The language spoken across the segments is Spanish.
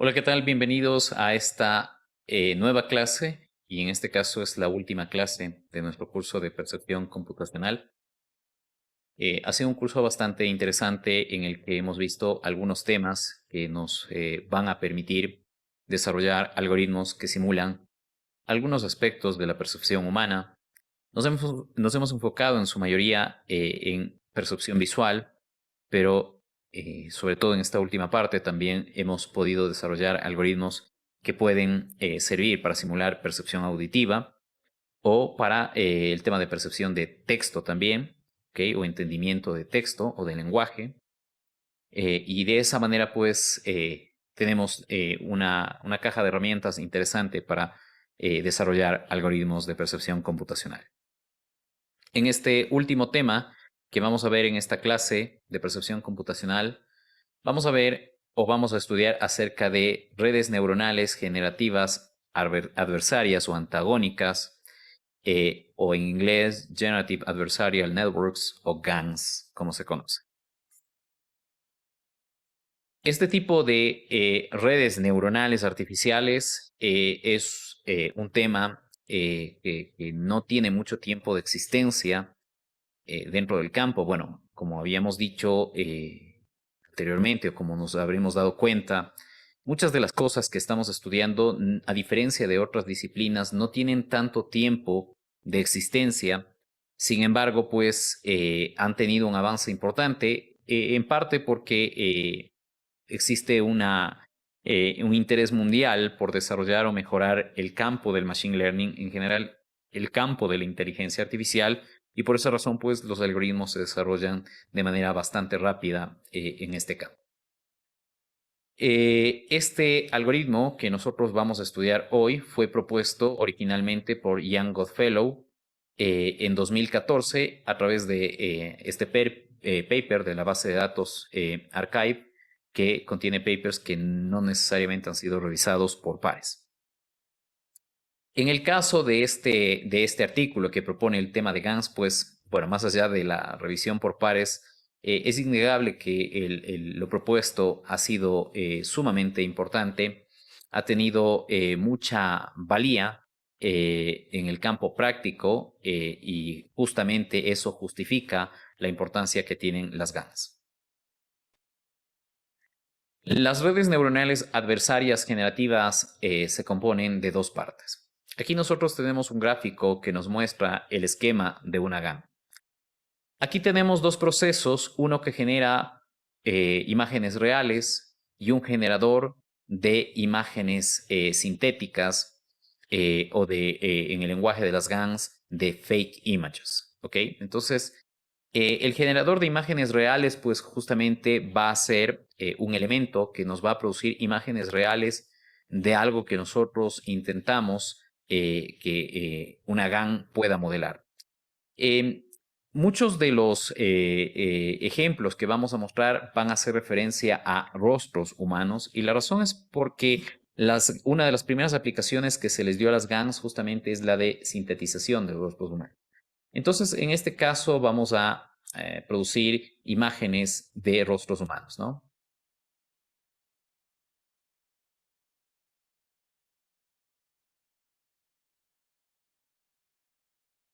Hola, ¿qué tal? Bienvenidos a esta nueva clase y en este caso es la última clase de nuestro curso de percepción computacional. Ha sido un curso bastante interesante en el que hemos visto algunos temas que nos van a permitir desarrollar algoritmos que simulan algunos aspectos de la percepción humana. Nos hemos enfocado en su mayoría en percepción visual, pero sobre todo en esta última parte también hemos podido desarrollar algoritmos que pueden servir para simular percepción auditiva o para el tema de percepción de texto también, ¿ok? O entendimiento de texto o de lenguaje. Y de esa manera pues tenemos una caja de herramientas interesante para desarrollar algoritmos de percepción computacional. En este último tema que vamos a ver en esta clase de percepción computacional, vamos a ver o vamos a estudiar acerca de redes neuronales generativas adversarias o antagónicas, o en inglés Generative Adversarial Networks o GANs, como se conoce. Este tipo de redes neuronales artificiales es un tema que no tiene mucho tiempo de existencia dentro del campo. Bueno, como habíamos dicho anteriormente o como nos habremos dado cuenta, muchas de las cosas que estamos estudiando, a diferencia de otras disciplinas, no tienen tanto tiempo de existencia. Sin embargo, pues han tenido un avance importante, en parte porque existe un interés mundial por desarrollar o mejorar el campo del machine learning, en general el campo de la inteligencia artificial, y por esa razón pues los algoritmos se desarrollan de manera bastante rápida en este campo. Este algoritmo que nosotros vamos a estudiar hoy fue propuesto originalmente por Ian Goodfellow en 2014 a través de este paper de la base de datos Archive, que contiene papers que no necesariamente han sido revisados por pares. En el caso de este artículo que propone el tema de GANs, pues, bueno, más allá de la revisión por pares, es innegable que lo propuesto ha sido sumamente importante, ha tenido mucha valía en el campo práctico y justamente eso justifica la importancia que tienen las GANs. Las redes neuronales adversarias generativas se componen de dos partes. Aquí nosotros tenemos un gráfico que nos muestra el esquema de una GAN. Aquí tenemos dos procesos, uno que genera imágenes reales y un generador de imágenes sintéticas o en el lenguaje de las GANs, de fake images. ¿Ok? Entonces, el generador de imágenes reales, pues justamente va a ser un elemento que nos va a producir imágenes reales de algo que nosotros intentamos que una GAN pueda modelar. Eh, Muchos de los ejemplos que vamos a mostrar van a hacer referencia a rostros humanos, y la razón es porque una de las primeras aplicaciones que se les dio a las GANs justamente es la de sintetización de rostros humanos. Entonces, en este caso vamos a producir imágenes de rostros humanos, ¿no?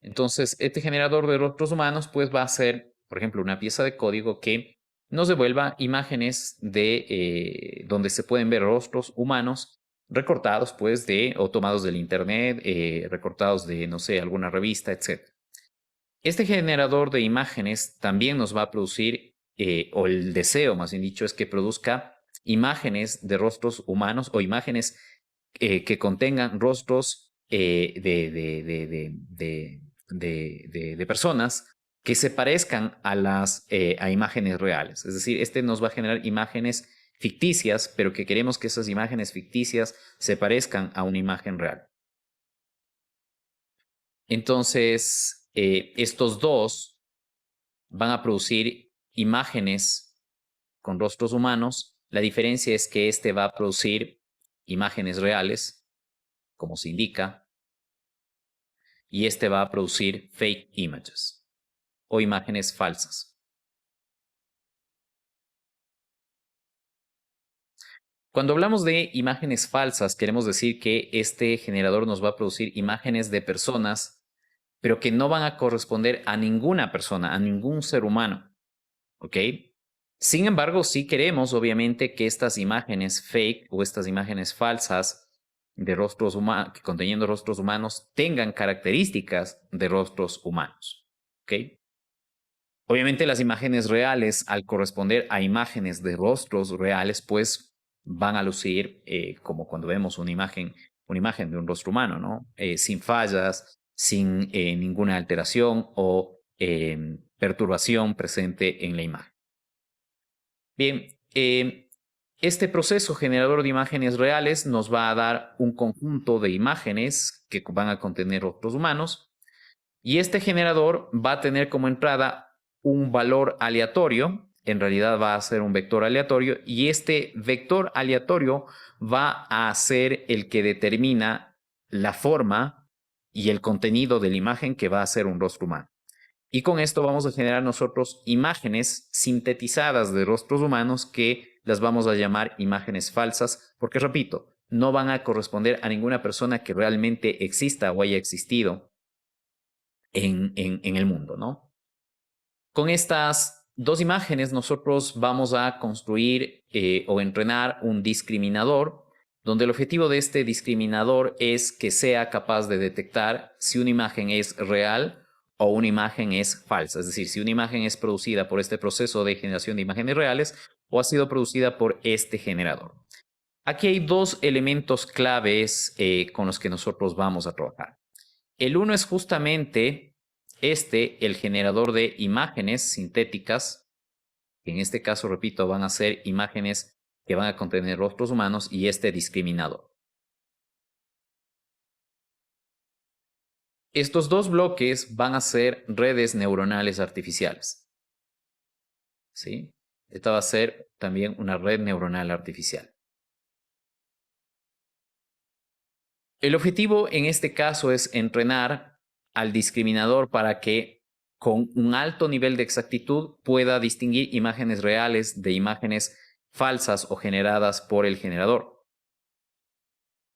Entonces, este generador de rostros humanos pues va a ser, por ejemplo, una pieza de código que nos devuelva imágenes de donde se pueden ver rostros humanos recortados pues o tomados del internet, recortados de, no sé, alguna revista, etc. Este generador de imágenes también nos va a producir, o el deseo, más bien dicho, es que produzca imágenes de rostros humanos o imágenes que contengan rostros de personas que se parezcan a imágenes reales. Es decir, este nos va a generar imágenes ficticias, pero que queremos que esas imágenes ficticias se parezcan a una imagen real. Entonces, estos dos van a producir imágenes con rostros humanos. La diferencia es que este va a producir imágenes reales, como se indica, y este va a producir fake images o imágenes falsas. Cuando hablamos de imágenes falsas, queremos decir que este generador nos va a producir imágenes de personas, pero que no van a corresponder a ninguna persona, a ningún ser humano. ¿Ok? Sin embargo, sí queremos, obviamente, que estas imágenes fake o estas imágenes falsas de rostros humanos, conteniendo rostros humanos, tengan características de rostros humanos. ¿Ok? Obviamente, las imágenes reales, al corresponder a imágenes de rostros reales, pues van a lucir como cuando vemos una imagen de un rostro humano, ¿no? Sin fallas, sin ninguna alteración o perturbación presente en la imagen. Bien, este proceso generador de imágenes reales nos va a dar un conjunto de imágenes que van a contener rostros humanos y este generador va a tener como entrada un valor aleatorio, en realidad va a ser un vector aleatorio y este vector aleatorio va a ser el que determina la forma y el contenido de la imagen que va a ser un rostro humano. Y con esto vamos a generar nosotros imágenes sintetizadas de rostros humanos que las vamos a llamar imágenes falsas, porque repito, no van a corresponder a ninguna persona que realmente exista o haya existido en el mundo, ¿no? Con estas dos imágenes nosotros vamos a construir o entrenar un discriminador, donde el objetivo de este discriminador es que sea capaz de detectar si una imagen es real o una imagen es falsa. Es decir, si una imagen es producida por este proceso de generación de imágenes reales o ha sido producida por este generador. Aquí hay dos elementos claves con los que nosotros vamos a trabajar. El uno es justamente el generador de imágenes sintéticas, que en este caso, repito, van a ser imágenes que van a contener rostros humanos y este discriminador. Estos dos bloques van a ser redes neuronales artificiales. ¿Sí? Esta va a ser también una red neuronal artificial. El objetivo en este caso es entrenar al discriminador para que con un alto nivel de exactitud pueda distinguir imágenes reales de imágenes falsas o generadas por el generador.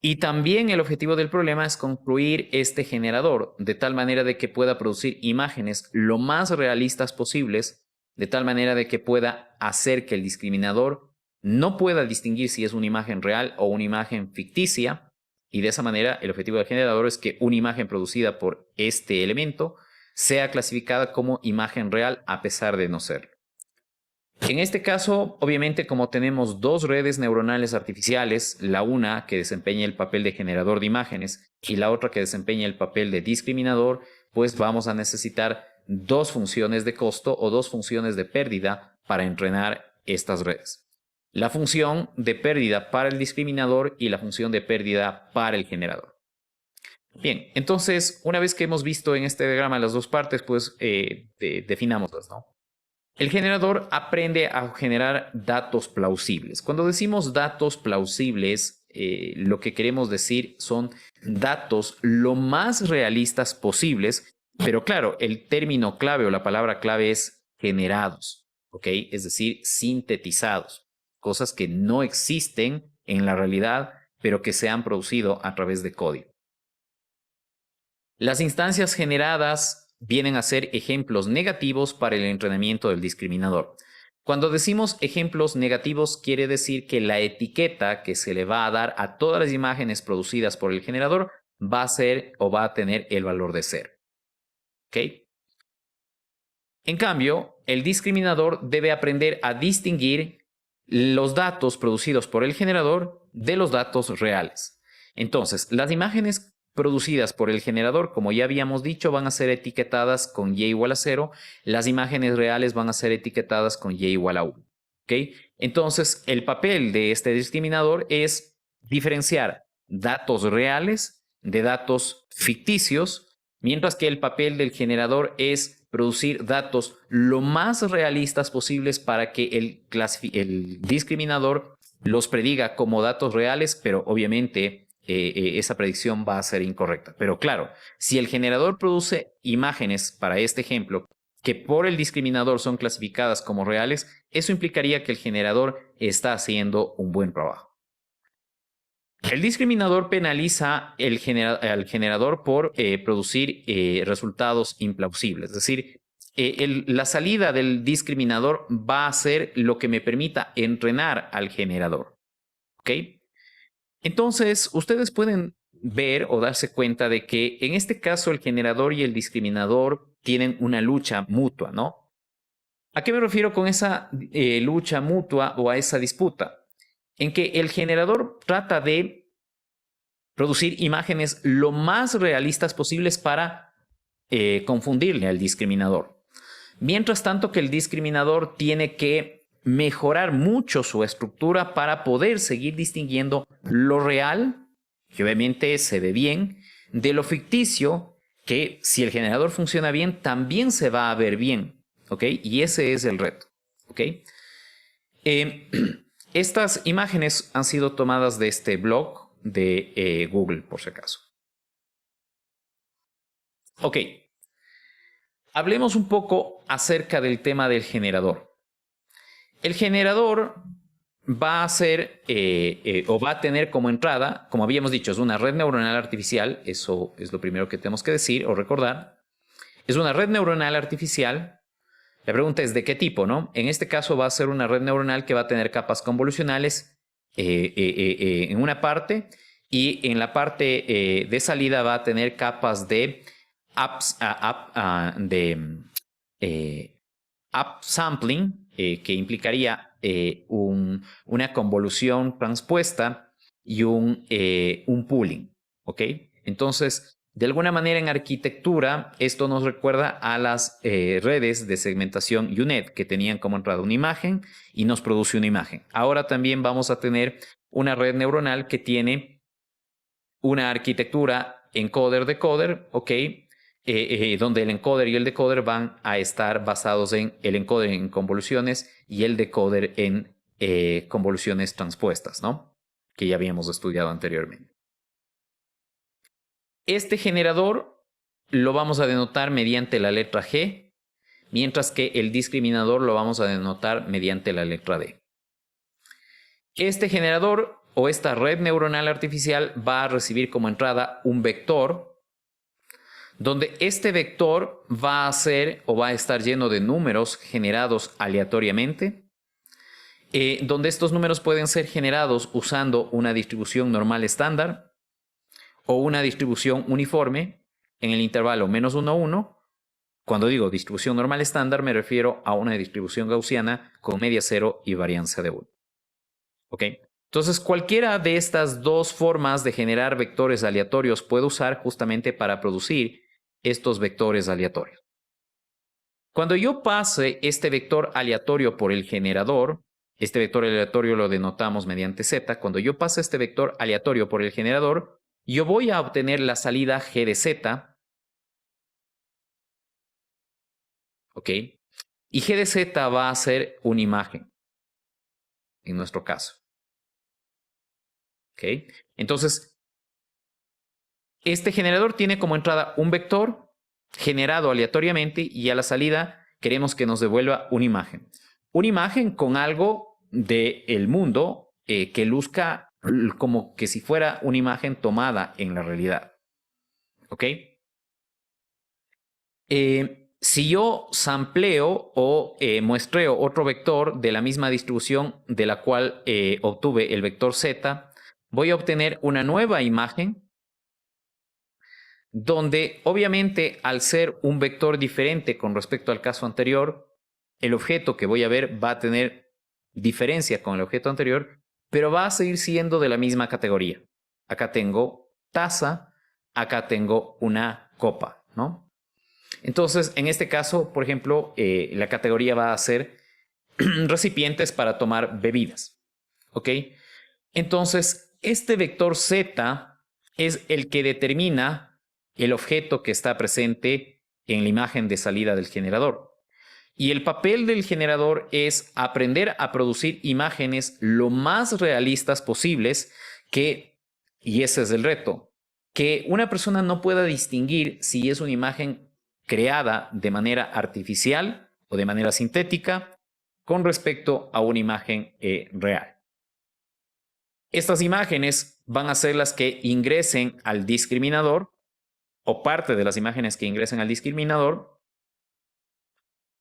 Y también el objetivo del problema es construir este generador de tal manera de que pueda producir imágenes lo más realistas posibles, de tal manera de que pueda hacer que el discriminador no pueda distinguir si es una imagen real o una imagen ficticia. Y de esa manera el objetivo del generador es que una imagen producida por este elemento sea clasificada como imagen real a pesar de no ser. En este caso, obviamente, como tenemos dos redes neuronales artificiales, la una que desempeña el papel de generador de imágenes y la otra que desempeña el papel de discriminador, pues vamos a necesitar dos funciones de costo o dos funciones de pérdida para entrenar estas redes. La función de pérdida para el discriminador y la función de pérdida para el generador. Bien, entonces, una vez que hemos visto en este diagrama las dos partes, pues definámoslas, ¿no? El generador aprende a generar datos plausibles. Cuando decimos datos plausibles, lo que queremos decir son datos lo más realistas posibles, pero claro, el término clave o la palabra clave es generados, ¿ok? Es decir, sintetizados, cosas que no existen en la realidad, pero que se han producido a través de código. Las instancias generadas vienen a ser ejemplos negativos para el entrenamiento del discriminador. Cuando decimos ejemplos negativos, quiere decir que la etiqueta que se le va a dar a todas las imágenes producidas por el generador va a ser o va a tener el valor de 0. ¿Ok? En cambio, el discriminador debe aprender a distinguir los datos producidos por el generador de los datos reales. Entonces, las imágenes producidas por el generador, como ya habíamos dicho, van a ser etiquetadas con y igual a 0. Las imágenes reales van a ser etiquetadas con y igual a 1. ¿Okay? Entonces, el papel de este discriminador es diferenciar datos reales de datos ficticios, mientras que el papel del generador es producir datos lo más realistas posibles para que el discriminador los prediga como datos reales, pero obviamente esa predicción va a ser incorrecta. Pero claro, si el generador produce imágenes para este ejemplo que por el discriminador son clasificadas como reales, eso implicaría que el generador está haciendo un buen trabajo. El discriminador penaliza al generador por producir resultados implausibles. Es decir, la salida del discriminador va a ser lo que me permita entrenar al generador. ¿Ok? Entonces, ustedes pueden ver o darse cuenta de que en este caso el generador y el discriminador tienen una lucha mutua, ¿no? ¿A qué me refiero con esa lucha mutua o a esa disputa? En que el generador trata de producir imágenes lo más realistas posibles para confundirle al discriminador. Mientras tanto que el discriminador tiene que mejorar mucho su estructura para poder seguir distinguiendo lo real, que obviamente se ve bien, de lo ficticio, que si el generador funciona bien, también se va a ver bien. ¿Ok? Y ese es el reto. ¿Ok? Estas imágenes han sido tomadas de este blog de Google, por si acaso. Ok. Hablemos un poco acerca del tema del generador. El generador va a ser o va a tener como entrada, como habíamos dicho, es una red neuronal artificial. Eso es lo primero que tenemos que decir o recordar. Es una red neuronal artificial. La pregunta es de qué tipo, ¿no? En este caso va a ser una red neuronal que va a tener capas convolucionales en una parte, y en la parte de salida va a tener capas de upsampling, que implicaría una convolución transpuesta y un pooling. ¿Ok? Entonces, de alguna manera en arquitectura, esto nos recuerda a las redes de segmentación UNet, que tenían como entrada una imagen y nos produce una imagen. Ahora también vamos a tener una red neuronal que tiene una arquitectura encoder-decoder, ¿ok? Donde el encoder y el decoder van a estar basados en el encoder en convoluciones y el decoder en convoluciones transpuestas, ¿no? Que ya habíamos estudiado anteriormente. Este generador lo vamos a denotar mediante la letra G, mientras que el discriminador lo vamos a denotar mediante la letra D. Este generador o esta red neuronal artificial va a recibir como entrada un vector, donde este vector va a ser o va a estar lleno de números generados aleatoriamente, donde estos números pueden ser generados usando una distribución normal estándar o una distribución uniforme en el intervalo -1, 1. Cuando digo distribución normal estándar, me refiero a una distribución gaussiana con media 0 y varianza de 1. ¿Ok? Entonces, cualquiera de estas dos formas de generar vectores aleatorios puedo usar justamente para producir estos vectores aleatorios. Cuando yo pase este vector aleatorio por el generador, este vector aleatorio lo denotamos mediante z. Cuando yo pase este vector aleatorio por el generador, yo voy a obtener la salida g de z. ¿Ok? Y g de z va a ser una imagen, en nuestro caso. ¿Ok? Entonces, este generador tiene como entrada un vector generado aleatoriamente y a la salida queremos que nos devuelva una imagen. Una imagen con algo del mundo que luzca como que si fuera una imagen tomada en la realidad. ¿Ok? Si yo sampleo o muestreo otro vector de la misma distribución de la cual obtuve el vector z, voy a obtener una nueva imagen donde obviamente al ser un vector diferente con respecto al caso anterior, el objeto que voy a ver va a tener diferencia con el objeto anterior, pero va a seguir siendo de la misma categoría. Acá tengo taza, acá tengo una copa, ¿no? Entonces, en este caso, por ejemplo, la categoría va a ser recipientes para tomar bebidas, ¿ok? Entonces, este vector z es el que determina el objeto que está presente en la imagen de salida del generador. Y el papel del generador es aprender a producir imágenes lo más realistas posibles y ese es el reto, que una persona no pueda distinguir si es una imagen creada de manera artificial o de manera sintética con respecto a una imagen real. Estas imágenes van a ser las que ingresen al discriminador, o parte de las imágenes que ingresen al discriminador,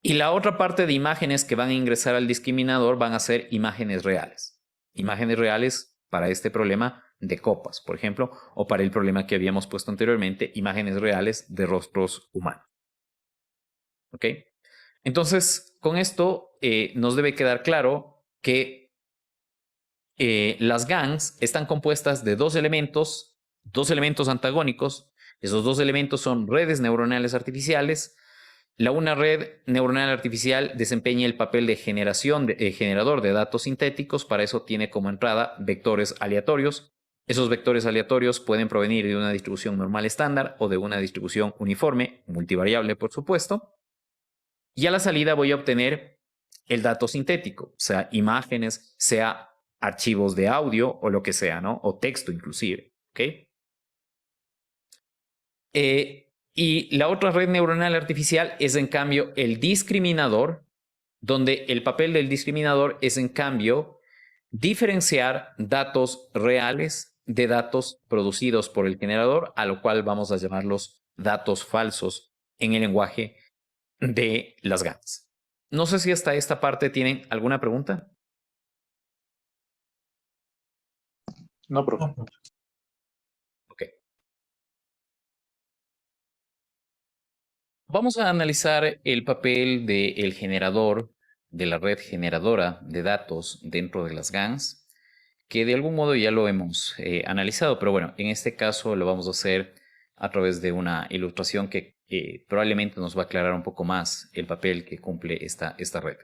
y la otra parte de imágenes que van a ingresar al discriminador van a ser imágenes reales. Imágenes reales para este problema de copas, por ejemplo, o para el problema que habíamos puesto anteriormente, imágenes reales de rostros humanos. ¿Ok? Entonces, con esto nos debe quedar claro que las GANs están compuestas de dos elementos antagónicos. Esos dos elementos son redes neuronales artificiales. Una red neuronal artificial desempeña el papel de generador de datos sintéticos. Para eso tiene como entrada vectores aleatorios. Esos vectores aleatorios pueden provenir de una distribución normal estándar o de una distribución uniforme, multivariable por supuesto. Y a la salida voy a obtener el dato sintético, sea imágenes, sea archivos de audio o lo que sea, ¿no? O texto inclusive, ¿ok? Y la otra red neuronal artificial es en cambio el discriminador, donde el papel del discriminador es en cambio diferenciar datos reales de datos producidos por el generador, a lo cual vamos a llamarlos datos falsos en el lenguaje de las GANs. No sé si hasta esta parte tienen alguna pregunta. No, profe. Ok. Vamos a analizar el papel del generador, de la red generadora de datos dentro de las GANs, que de algún modo ya lo hemos analizado, pero bueno, en este caso lo vamos a hacer a través de una ilustración que probablemente nos va a aclarar un poco más el papel que cumple esta red.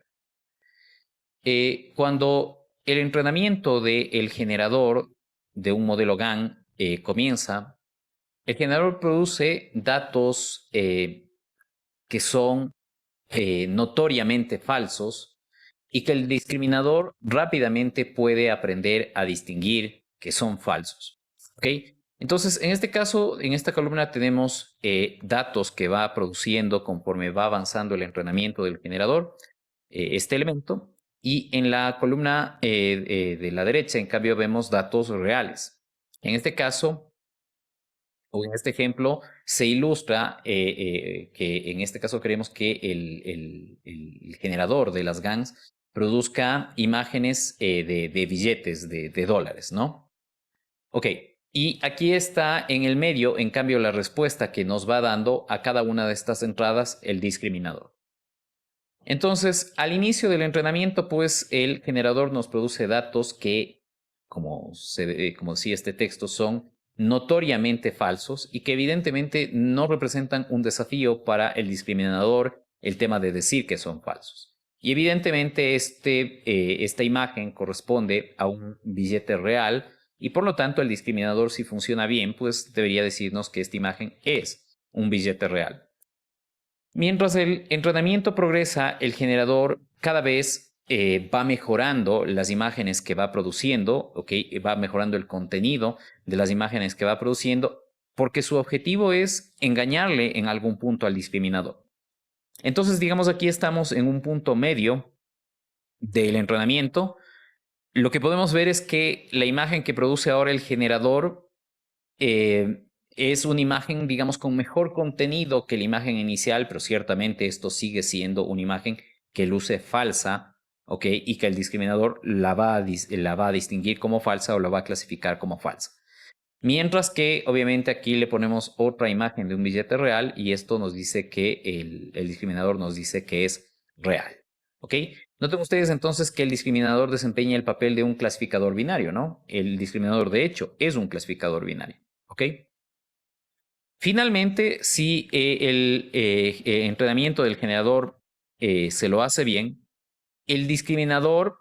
Cuando el entrenamiento del generador de un modelo GAN comienza, el generador produce datos que son notoriamente falsos y que el discriminador rápidamente puede aprender a distinguir que son falsos. ¿Ok? Entonces, en este caso, en esta columna tenemos datos que va produciendo conforme va avanzando el entrenamiento del generador, este elemento, y en la columna de la derecha, en cambio, vemos datos reales. En este caso, o en este ejemplo, se ilustra que en este caso queremos que el generador de las GANs produzca imágenes de billetes de dólares, ¿no? Ok, y aquí está en el medio, en cambio, la respuesta que nos va dando a cada una de estas entradas el discriminador. Entonces, al inicio del entrenamiento, pues el generador nos produce datos que, como decía este texto, son notoriamente falsos y que evidentemente no representan un desafío para el discriminador el tema de decir que son falsos. Y evidentemente esta imagen corresponde a un billete real y por lo tanto el discriminador, si funciona bien, pues debería decirnos que esta imagen es un billete real. Mientras el entrenamiento progresa, el generador cada vez va mejorando las imágenes que va produciendo, ¿okay? Va mejorando el contenido de las imágenes que va produciendo, porque su objetivo es engañarle en algún punto al discriminador. Entonces, digamos, aquí estamos en un punto medio del entrenamiento. Lo que podemos ver es que la imagen que produce ahora el generador es una imagen, digamos, con mejor contenido que la imagen inicial, pero ciertamente esto sigue siendo una imagen que luce falsa, ¿ok? Y que el discriminador la va a distinguir como falsa o la va a clasificar como falsa. Mientras que, obviamente, aquí le ponemos otra imagen de un billete real y esto nos dice que el discriminador nos dice que es real, ¿ok? Noten ustedes entonces que el discriminador desempeña el papel de un clasificador binario, ¿no? El discriminador, de hecho, es un clasificador binario, ¿ok? Finalmente, si el entrenamiento del generador se lo hace bien, el discriminador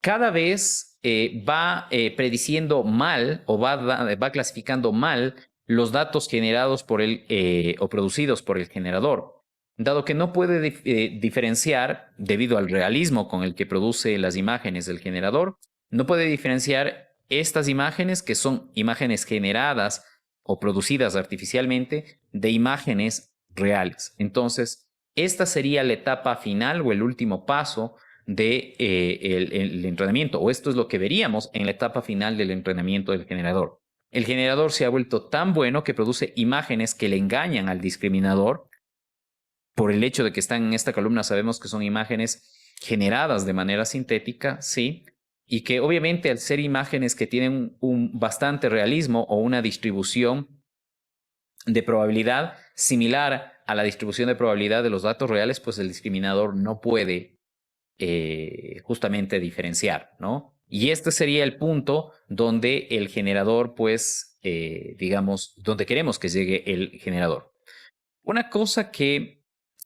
cada vez va prediciendo mal o va clasificando mal los datos generados por o producidos por el generador, dado que no puede diferenciar, debido al realismo con el que produce las imágenes del generador, no puede diferenciar estas imágenes, que son imágenes generadas o producidas artificialmente, de imágenes reales. Entonces, esta sería la etapa final o el último paso de el entrenamiento, o esto es lo que veríamos en la etapa final del entrenamiento del generador. El generador se ha vuelto tan bueno que produce imágenes que le engañan al discriminador. Por el hecho de que están en esta columna, sabemos que son imágenes generadas de manera sintética, sí, y que obviamente al ser imágenes que tienen un bastante realismo o una distribución de probabilidad similar a la distribución de probabilidad de los datos reales, pues el discriminador no puede justamente diferenciar, ¿no? Y este sería el punto donde el generador, pues, digamos, donde queremos que llegue el generador. Una cosa que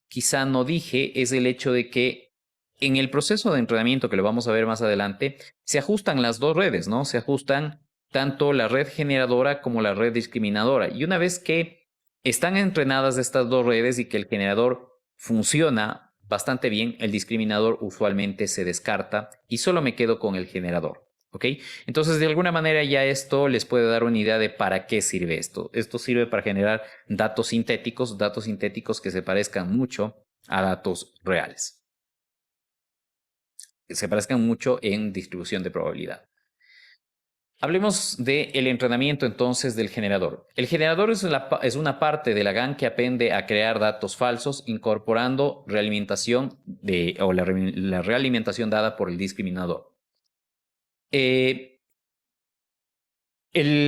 quizá no dije es el hecho de que en el proceso de entrenamiento, que lo vamos a ver más adelante, se ajustan las dos redes, ¿no? Se ajustan tanto la red generadora como la red discriminadora. Y una vez que están entrenadas estas dos redes y que el generador funciona bastante bien, el discriminador usualmente se descarta y solo me quedo con el generador. ¿Ok? Entonces, de alguna manera ya esto les puede dar una idea de para qué sirve esto. Esto sirve para generar datos sintéticos que se parezcan mucho a datos reales. Que se parezcan mucho en distribución de probabilidad. Hablemos del entrenamiento entonces del generador. El generador es una parte de la GAN que aprende a crear datos falsos incorporando realimentación la realimentación dada por el discriminador. El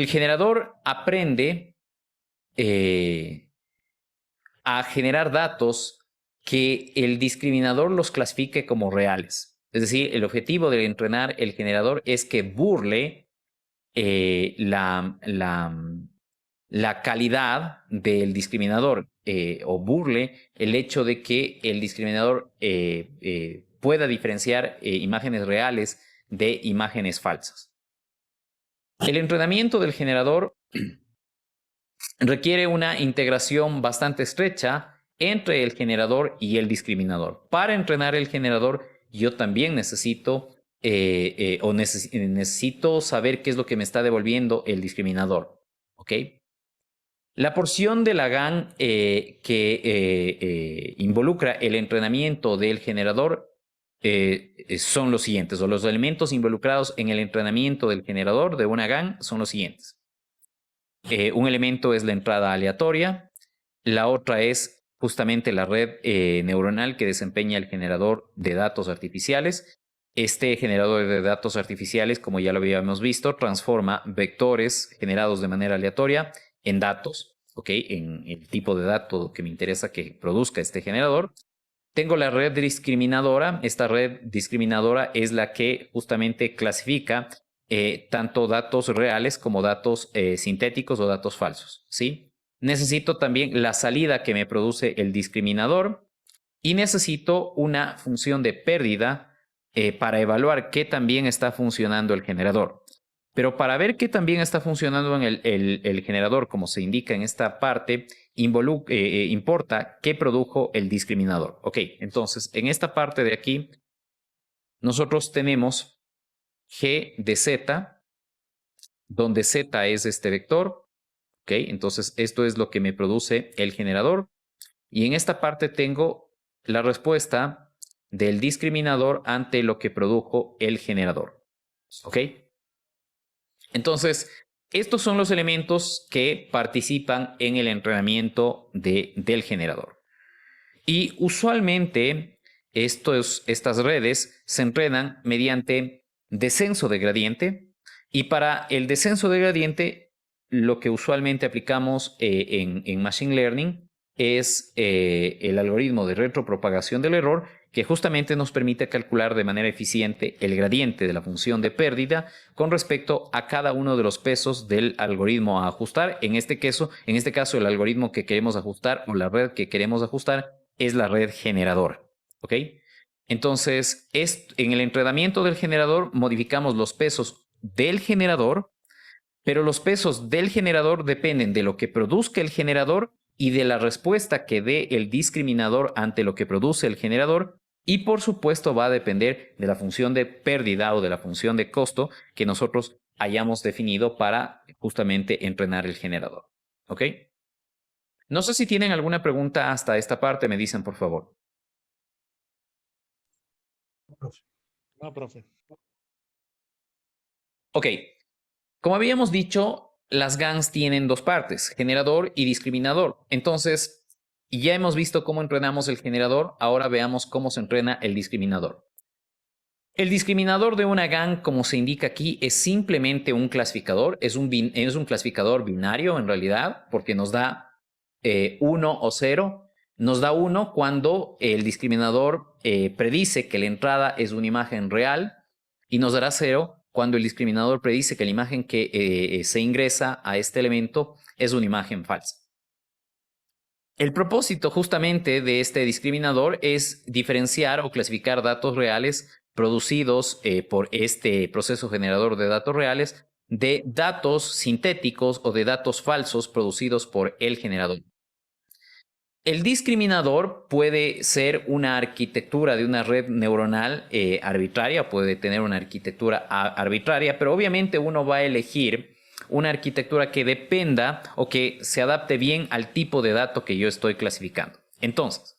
generador aprende a generar datos que el discriminador los clasifique como reales. Es decir, el objetivo de entrenar el generador es que burle la calidad del discriminador o burle el hecho de que el discriminador pueda diferenciar imágenes reales de imágenes falsas. El entrenamiento del generador requiere una integración bastante estrecha entre el generador y el discriminador. Para entrenar el generador, yo también necesito necesito saber qué es lo que me está devolviendo el discriminador. ¿Ok? La porción de la GAN que involucra el entrenamiento del generador son los siguientes, o los elementos involucrados en el entrenamiento del generador de una GAN son los siguientes. Un elemento es la entrada aleatoria, la otra es justamente la red neuronal que desempeña el generador de datos artificiales. Este generador de datos artificiales, como ya lo habíamos visto, transforma vectores generados de manera aleatoria en datos, ¿ok? En el tipo de dato que me interesa que produzca este generador. Tengo la red discriminadora. Esta red discriminadora es la que justamente clasifica tanto datos reales como datos sintéticos o datos falsos, ¿sí? Necesito también la salida que me produce el discriminador y necesito una función de pérdida para evaluar qué también está funcionando el generador. Pero para ver qué también está funcionando en el generador, como se indica en esta parte, importa qué produjo el discriminador. Ok, entonces en esta parte de aquí, nosotros tenemos G de Z, donde Z es este vector. Ok, entonces esto es lo que me produce el generador. Y en esta parte tengo la respuesta del discriminador ante lo que produjo el generador. Ok. Entonces, estos son los elementos que participan en el entrenamiento del generador. Y usualmente estas redes se entrenan mediante descenso de gradiente. Y para el descenso de gradiente, lo que usualmente aplicamos en Machine Learning es el algoritmo de retropropagación del error, que justamente nos permite calcular de manera eficiente el gradiente de la función de pérdida con respecto a cada uno de los pesos del algoritmo a ajustar. En este caso, el algoritmo que queremos ajustar o la red que queremos ajustar es la red generadora. ¿Ok? Entonces, en el entrenamiento del generador modificamos los pesos del generador, pero los pesos del generador dependen de lo que produzca el generador y de la respuesta que dé el discriminador ante lo que produce el generador, y por supuesto va a depender de la función de pérdida o de la función de costo que nosotros hayamos definido para justamente entrenar el generador. ¿Ok? No sé si tienen alguna pregunta hasta esta parte, me dicen por favor. No, profe. Ok, como habíamos dicho, las GANs tienen dos partes, generador y discriminador. Entonces, ya hemos visto cómo entrenamos el generador, ahora veamos cómo se entrena el discriminador. El discriminador de una GAN, como se indica aquí, es simplemente un clasificador, es un clasificador binario en realidad, porque nos da 1 o 0. Nos da 1 cuando el discriminador predice que la entrada es una imagen real y nos dará 0 cuando el discriminador predice que la imagen que se ingresa a este elemento es una imagen falsa. El propósito justamente de este discriminador es diferenciar o clasificar datos reales producidos por este proceso generador de datos reales de datos sintéticos o de datos falsos producidos por el generador. El discriminador puede ser una arquitectura de una red neuronal arbitraria, puede tener una arquitectura arbitraria, pero obviamente uno va a elegir una arquitectura que dependa o que se adapte bien al tipo de dato que yo estoy clasificando. Entonces,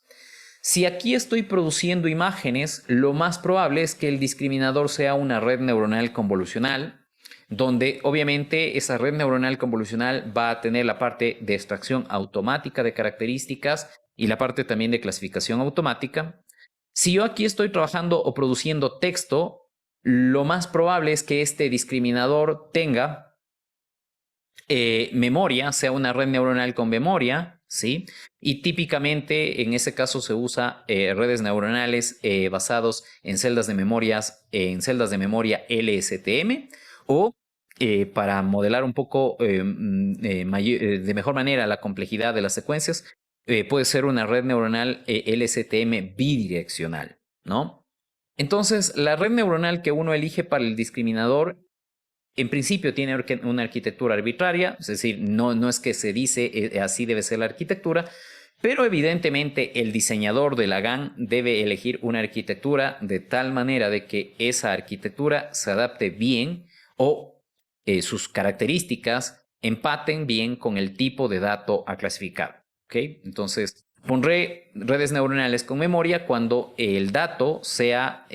si aquí estoy produciendo imágenes, lo más probable es que el discriminador sea una red neuronal convolucional, donde obviamente esa red neuronal convolucional va a tener la parte de extracción automática de características y la parte también de clasificación automática. Si yo aquí estoy trabajando o produciendo texto, lo más probable es que este discriminador tenga memoria, sea una red neuronal con memoria, ¿sí? Y típicamente en ese caso se usa redes neuronales basados en celdas de memoria LSTM o para modelar un poco de mejor manera la complejidad de las secuencias, puede ser una red neuronal LSTM bidireccional, ¿no? Entonces, la red neuronal que uno elige para el discriminador en principio tiene una arquitectura arbitraria, es decir, no es que se dice así debe ser la arquitectura, pero evidentemente el diseñador de la GAN debe elegir una arquitectura de tal manera de que esa arquitectura se adapte bien o sus características empaten bien con el tipo de dato a clasificar. ¿Okay? Entonces, pondré redes neuronales con memoria cuando el dato sea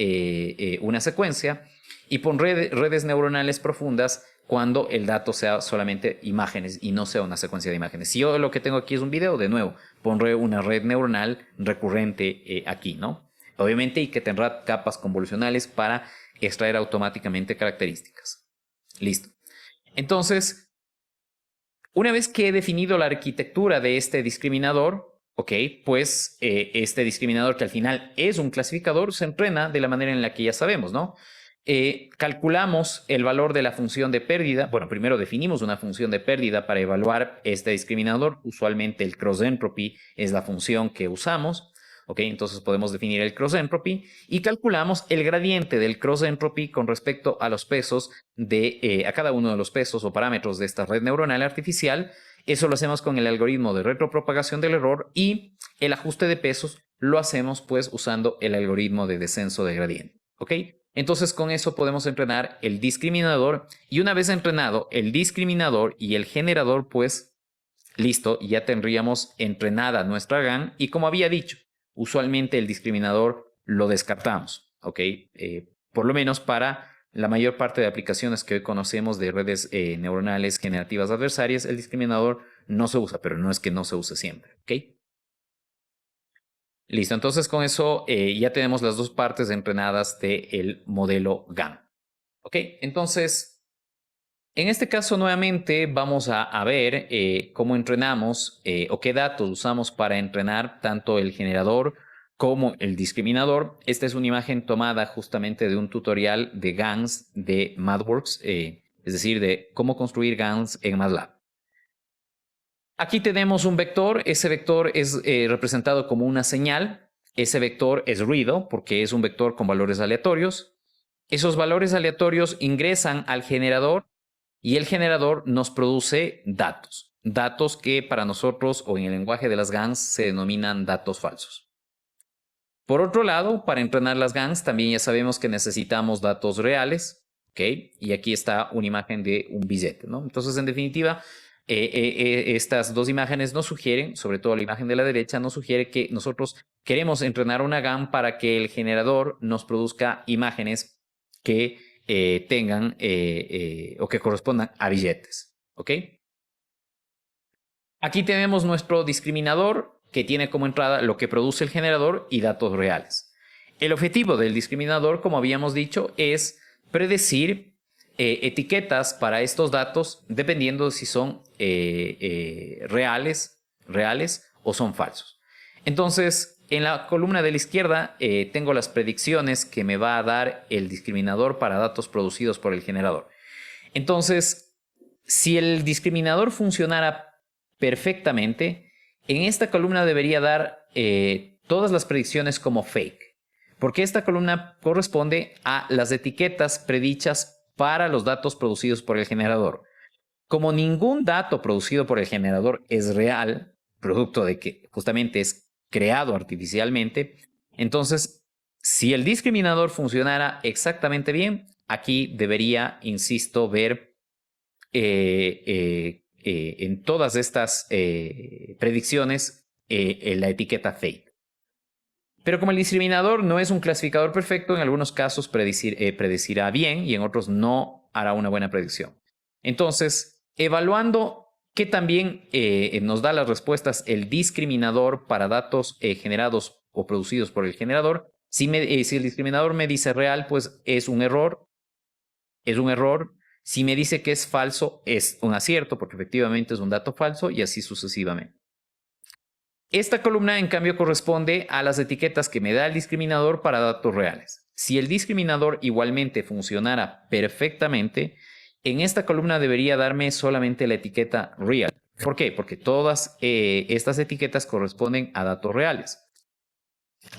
una secuencia y pondré redes neuronales profundas cuando el dato sea solamente imágenes y no sea una secuencia de imágenes. Si yo lo que tengo aquí es un video, de nuevo, pondré una red neuronal recurrente aquí, ¿no? Obviamente y que tendrá capas convolucionales para extraer automáticamente características. Listo. Entonces, una vez que he definido la arquitectura de este discriminador, ok, pues este discriminador que al final es un clasificador se entrena de la manera en la que ya sabemos, ¿no? Calculamos el valor de la función de pérdida. Bueno, primero definimos una función de pérdida para evaluar este discriminador. Usualmente el cross entropy es la función que usamos. ¿Ok? Entonces podemos definir el cross entropy y calculamos el gradiente del cross entropy con respecto a los pesos a cada uno de los pesos o parámetros de esta red neuronal artificial. Eso lo hacemos con el algoritmo de retropropagación del error y el ajuste de pesos lo hacemos pues usando el algoritmo de descenso de gradiente. ¿Ok? Entonces con eso podemos entrenar el discriminador y una vez entrenado el discriminador y el generador, pues listo, ya tendríamos entrenada nuestra GAN y como había dicho, usualmente el discriminador lo descartamos, ¿ok? Por lo menos para la mayor parte de aplicaciones que hoy conocemos de redes neuronales generativas adversarias, el discriminador no se usa, pero no es que no se use siempre, ¿ok? Listo, entonces con eso ya tenemos las dos partes entrenadas del modelo GAN. ¿Ok? Entonces, en este caso nuevamente vamos a ver cómo entrenamos o qué datos usamos para entrenar tanto el generador como el discriminador. Esta es una imagen tomada justamente de un tutorial de GANs de MathWorks, es decir, de cómo construir GANs en MATLAB. Aquí tenemos un vector, ese vector es representado como una señal, ese vector es ruido porque es un vector con valores aleatorios. Esos valores aleatorios ingresan al generador y el generador nos produce datos, datos que para nosotros o en el lenguaje de las GANs se denominan datos falsos. Por otro lado, para entrenar las GANs también ya sabemos que necesitamos datos reales, ¿ok? Y aquí está una imagen de un billete, ¿no? Entonces, en definitiva, estas dos imágenes nos sugieren, sobre todo la imagen de la derecha, nos sugiere que nosotros queremos entrenar una GAN para que el generador nos produzca imágenes que tengan o que correspondan a billetes. ¿Ok? Aquí tenemos nuestro discriminador que tiene como entrada lo que produce el generador y datos reales. El objetivo del discriminador, como habíamos dicho, es predecir etiquetas para estos datos dependiendo si son reales o son falsos. Entonces, en la columna de la izquierda tengo las predicciones que me va a dar el discriminador para datos producidos por el generador. Entonces, si el discriminador funcionara perfectamente, en esta columna debería dar todas las predicciones como fake, porque esta columna corresponde a las etiquetas predichas para los datos producidos por el generador. Como ningún dato producido por el generador es real, producto de que justamente es creado artificialmente, entonces, si el discriminador funcionara exactamente bien, aquí debería, insisto, ver en todas estas predicciones la etiqueta fake. Pero como el discriminador no es un clasificador perfecto, en algunos casos predecirá bien y en otros no hará una buena predicción. Entonces, evaluando qué también nos da las respuestas el discriminador para datos generados o producidos por el generador, si el discriminador me dice real, pues es un error. Es un error. Si me dice que es falso, es un acierto, porque efectivamente es un dato falso y así sucesivamente. Esta columna, en cambio, corresponde a las etiquetas que me da el discriminador para datos reales. Si el discriminador igualmente funcionara perfectamente, en esta columna debería darme solamente la etiqueta real. ¿Por qué? Porque todas estas etiquetas corresponden a datos reales.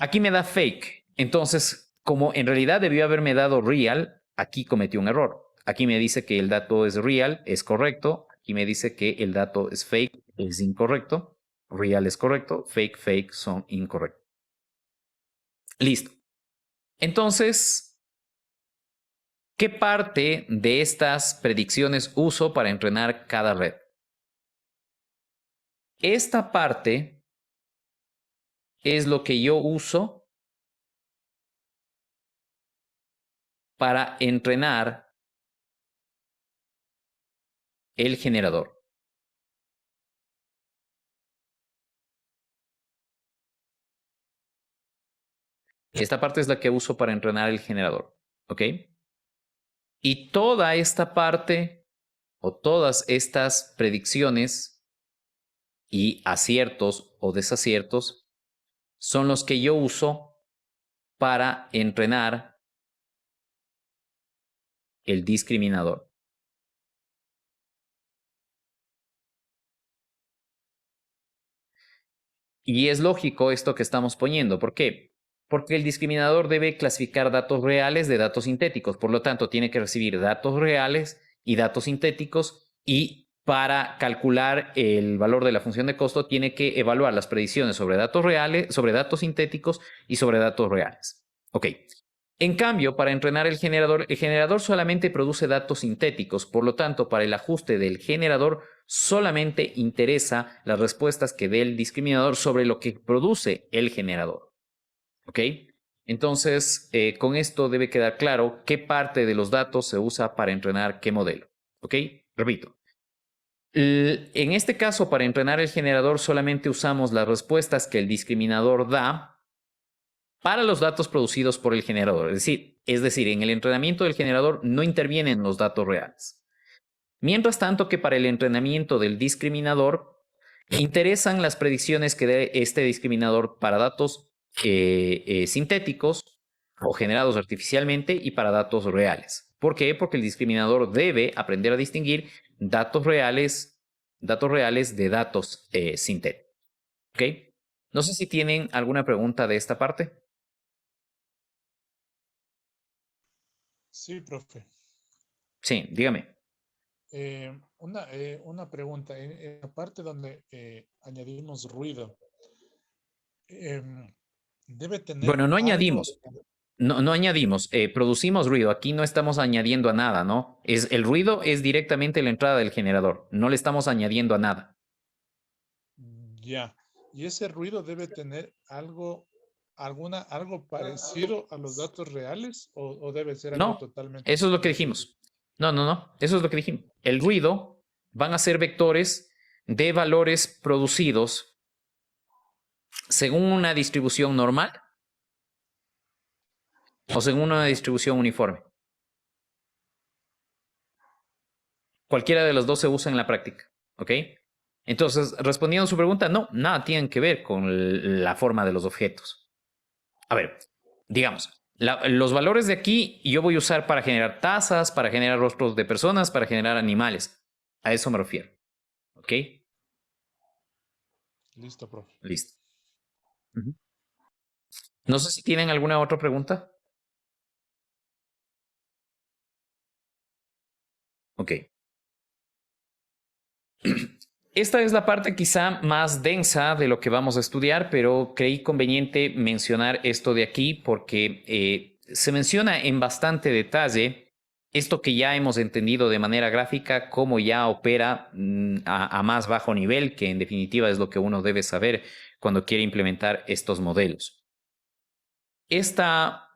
Aquí me da fake. Entonces, como en realidad debió haberme dado real, aquí cometí un error. Aquí me dice que el dato es real, es correcto. Aquí me dice que el dato es fake, es incorrecto. Real es correcto, fake son incorrectos. Listo. Entonces, ¿qué parte de estas predicciones uso para entrenar cada red? Esta parte es lo que yo uso para entrenar el generador. Esta parte es la que uso para entrenar el generador. ¿Ok? Y toda esta parte o todas estas predicciones y aciertos o desaciertos son los que yo uso para entrenar el discriminador. Y es lógico esto que estamos poniendo. ¿Por qué? Porque el discriminador debe clasificar datos reales de datos sintéticos. Por lo tanto, tiene que recibir datos reales y datos sintéticos. Y para calcular el valor de la función de costo, tiene que evaluar las predicciones sobre datos reales, sobre datos sintéticos y sobre datos reales. Ok. En cambio, para entrenar el generador solamente produce datos sintéticos. Por lo tanto, para el ajuste del generador solamente interesa las respuestas que dé el discriminador sobre lo que produce el generador. ¿Ok? Entonces, con esto debe quedar claro qué parte de los datos se usa para entrenar qué modelo. ¿Ok? Repito. En este caso, para entrenar el generador solamente usamos las respuestas que el discriminador da para los datos producidos por el generador. Es decir, en el entrenamiento del generador no intervienen los datos reales. Mientras tanto que para el entrenamiento del discriminador interesan las predicciones que dé este discriminador para datos sintéticos o generados artificialmente y para datos reales. ¿Por qué? Porque el discriminador debe aprender a distinguir datos reales de datos sintéticos. ¿Ok? No sé si tienen alguna pregunta de esta parte. Sí, profe. Sí, dígame. Una pregunta. En la parte donde añadimos ruido, debe tener Bueno, no algo. añadimos. No añadimos, producimos ruido. Aquí no estamos añadiendo a nada, ¿no? El ruido es directamente la entrada del generador. No le estamos añadiendo a nada. Ya. Y ese ruido debe tener algo, algo parecido a los datos reales o debe ser algo No, totalmente eso es lo que desconocido. dijimos. No. Eso es lo que dijimos. El ruido van a ser vectores de valores producidos según una distribución normal o según una distribución uniforme. Cualquiera de los dos se usa en la práctica, ¿ok? Entonces, respondiendo a su pregunta, no, nada tiene que ver con la forma de los objetos. A ver, digamos, los valores de aquí yo voy a usar para generar tazas, para generar rostros de personas, para generar animales. A eso me refiero, ¿ok? Listo, profe. Listo. No sé si tienen alguna otra pregunta. Ok. Esta es la parte quizá más densa de lo que vamos a estudiar, pero creí conveniente mencionar esto de aquí porque se menciona en bastante detalle esto que ya hemos entendido de manera gráfica, cómo ya opera a más bajo nivel, que en definitiva es lo que uno debe saber cuando quiere implementar estos modelos. Esta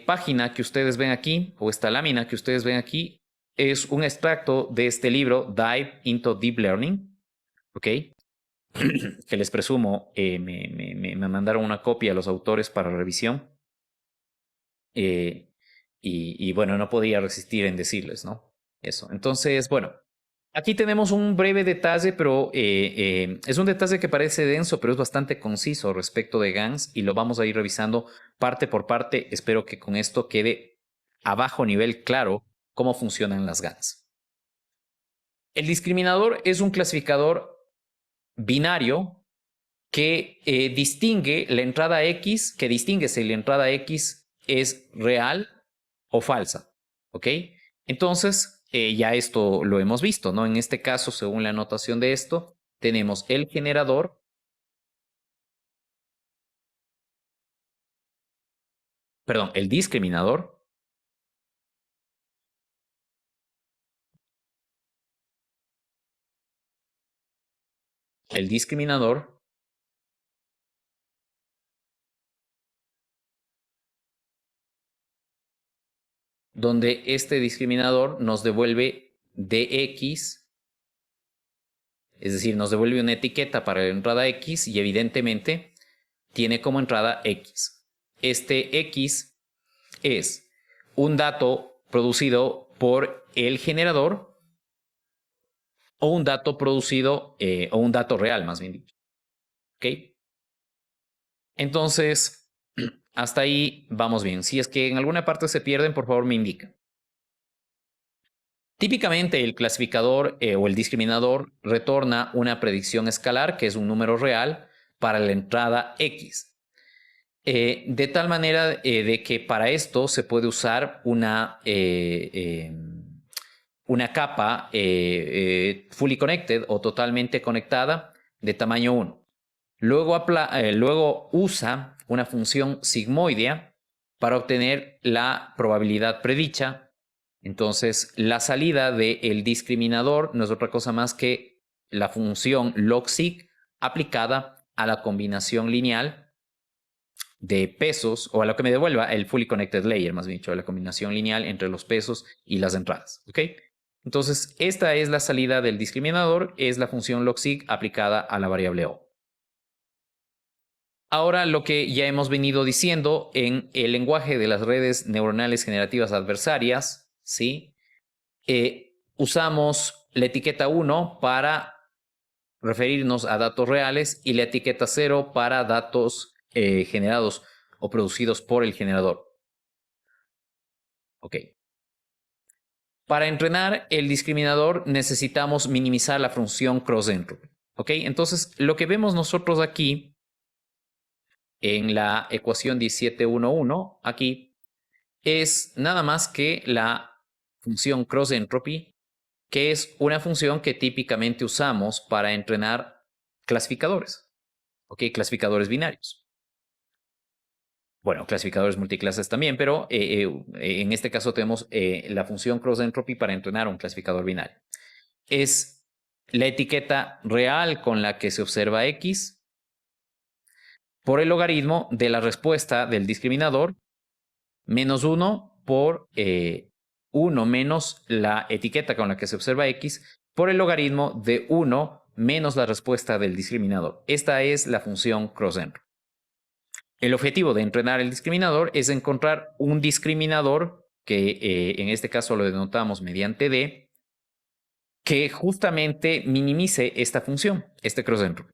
página que ustedes ven aquí, o esta lámina que ustedes ven aquí, es un extracto de este libro, Dive into Deep Learning, ¿ok? Que les presumo, me mandaron una copia a los autores para revisión. Y bueno, no podía resistir en decirles, ¿no? Eso. Entonces, bueno, aquí tenemos un breve detalle, pero es un detalle que parece denso, pero es bastante conciso respecto de GANs y lo vamos a ir revisando parte por parte. Espero que con esto quede a bajo nivel claro cómo funcionan las GANs. El discriminador es un clasificador binario que distingue la entrada X, que distingue si la entrada X es real o falsa, ¿ok? Entonces, ya esto lo hemos visto, ¿no? En este caso, según la anotación de esto, tenemos el generador, perdón, el discriminador, el discriminador, donde este discriminador nos devuelve dx, es decir, nos devuelve una etiqueta para la entrada X y evidentemente tiene como entrada X. Este X es un dato producido por el generador o un dato producido, o un dato real, más bien dicho. ¿Ok? Entonces, hasta ahí vamos bien. Si es que en alguna parte se pierden, por favor me indican. Típicamente el clasificador o el discriminador retorna una predicción escalar, que es un número real, para la entrada X. De tal manera de que para esto se puede usar una capa fully connected o totalmente conectada de tamaño 1. Luego usa una función sigmoidea para obtener la probabilidad predicha. Entonces, la salida del discriminador no es otra cosa más que la función logsig aplicada a la combinación lineal de pesos, o a lo que me devuelva el fully connected layer, más bien dicho, la combinación lineal entre los pesos y las entradas. ¿Ok? Entonces, esta es la salida del discriminador, es la función logsig aplicada a la variable O. Ahora, lo que ya hemos venido diciendo en el lenguaje de las redes neuronales generativas adversarias, ¿sí? Usamos la etiqueta 1 para referirnos a datos reales y la etiqueta 0 para datos generados o producidos por el generador. Ok. Para entrenar el discriminador necesitamos minimizar la función cross entropy. Ok, entonces lo que vemos nosotros aquí en la ecuación 1711, aquí, es nada más que la función cross entropy, que es una función que típicamente usamos para entrenar clasificadores, ¿ok? Clasificadores binarios. bueno, clasificadores multiclases también, pero en este caso tenemos la función cross-entropy para entrenar un clasificador binario. Es la etiqueta real con la que se observa X por el logaritmo de la respuesta del discriminador menos 1 por 1 menos la etiqueta con la que se observa X por el logaritmo de 1 menos la respuesta del discriminador. Esta es la función cross-entropy. El objetivo de entrenar el discriminador es encontrar un discriminador que en este caso lo denotamos mediante D, que justamente minimice esta función, este cross-entropy.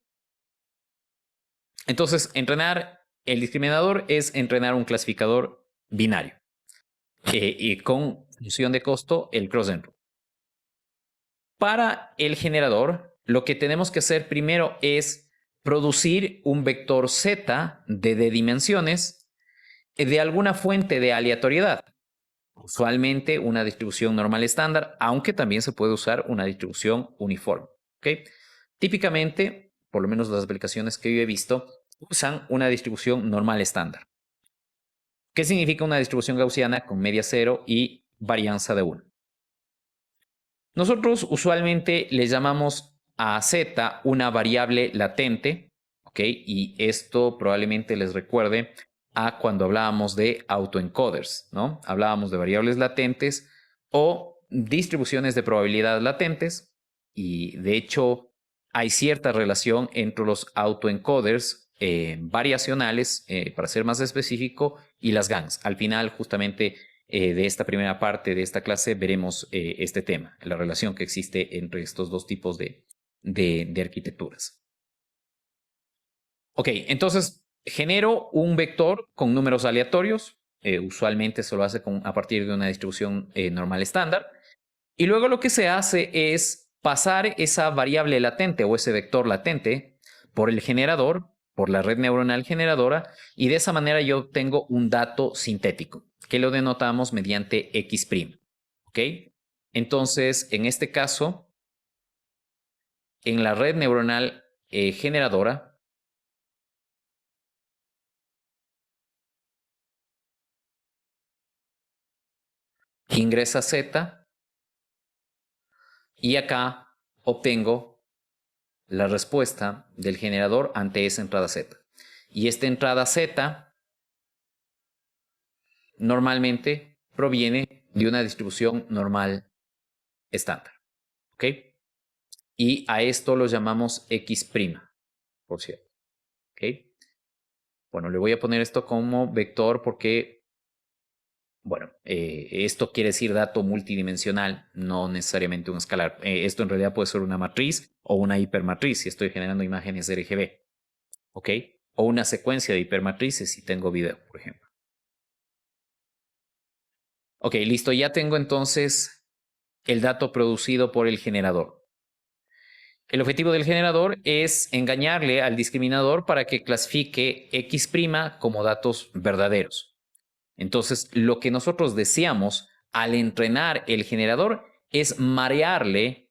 Entonces, entrenar el discriminador es entrenar un clasificador binario y con función de costo el cross-entropy. Para el generador, lo que tenemos que hacer primero es producir un vector Z de D dimensiones de alguna fuente de aleatoriedad. Usualmente una distribución normal estándar, aunque también se puede usar una distribución uniforme. ¿Okay? Típicamente, por lo menos las aplicaciones que yo he visto, usan una distribución normal estándar. ¿Qué significa una distribución gaussiana con media 0 y varianza de 1? Nosotros usualmente le llamamos a Z una variable latente, ¿ok? Y esto probablemente les recuerde a cuando hablábamos de autoencoders, ¿no? Hablábamos de variables latentes o distribuciones de probabilidad latentes y de hecho hay cierta relación entre los autoencoders variacionales, para ser más específico, y las GANs. Al final, justamente, de esta primera parte de esta clase veremos este tema, la relación que existe entre estos dos tipos de arquitecturas. Ok, entonces genero un vector con números aleatorios, usualmente se lo hace a partir de una distribución normal estándar, y luego lo que se hace es pasar esa variable latente o ese vector latente por el generador, por la red neuronal generadora, y de esa manera yo obtengo un dato sintético, que lo denotamos mediante X'. ¿Ok? Entonces, en este caso, en la red neuronal generadora, ingresa Z y acá obtengo la respuesta del generador ante esa entrada Z. Y esta entrada Z normalmente proviene de una distribución normal estándar. ¿Ok? Y a esto lo llamamos X', por cierto. ¿Ok? Bueno, le voy a poner esto como vector porque, bueno, esto quiere decir dato multidimensional, no necesariamente un escalar. Esto en realidad puede ser una matriz o una hipermatriz si estoy generando imágenes de RGB. ¿Ok? O una secuencia de hipermatrices si tengo video, por ejemplo. Ok, listo. Ya tengo entonces el dato producido por el generador. El objetivo del generador es engañarle al discriminador para que clasifique X' como datos verdaderos. Entonces, lo que nosotros deseamos al entrenar el generador es marearle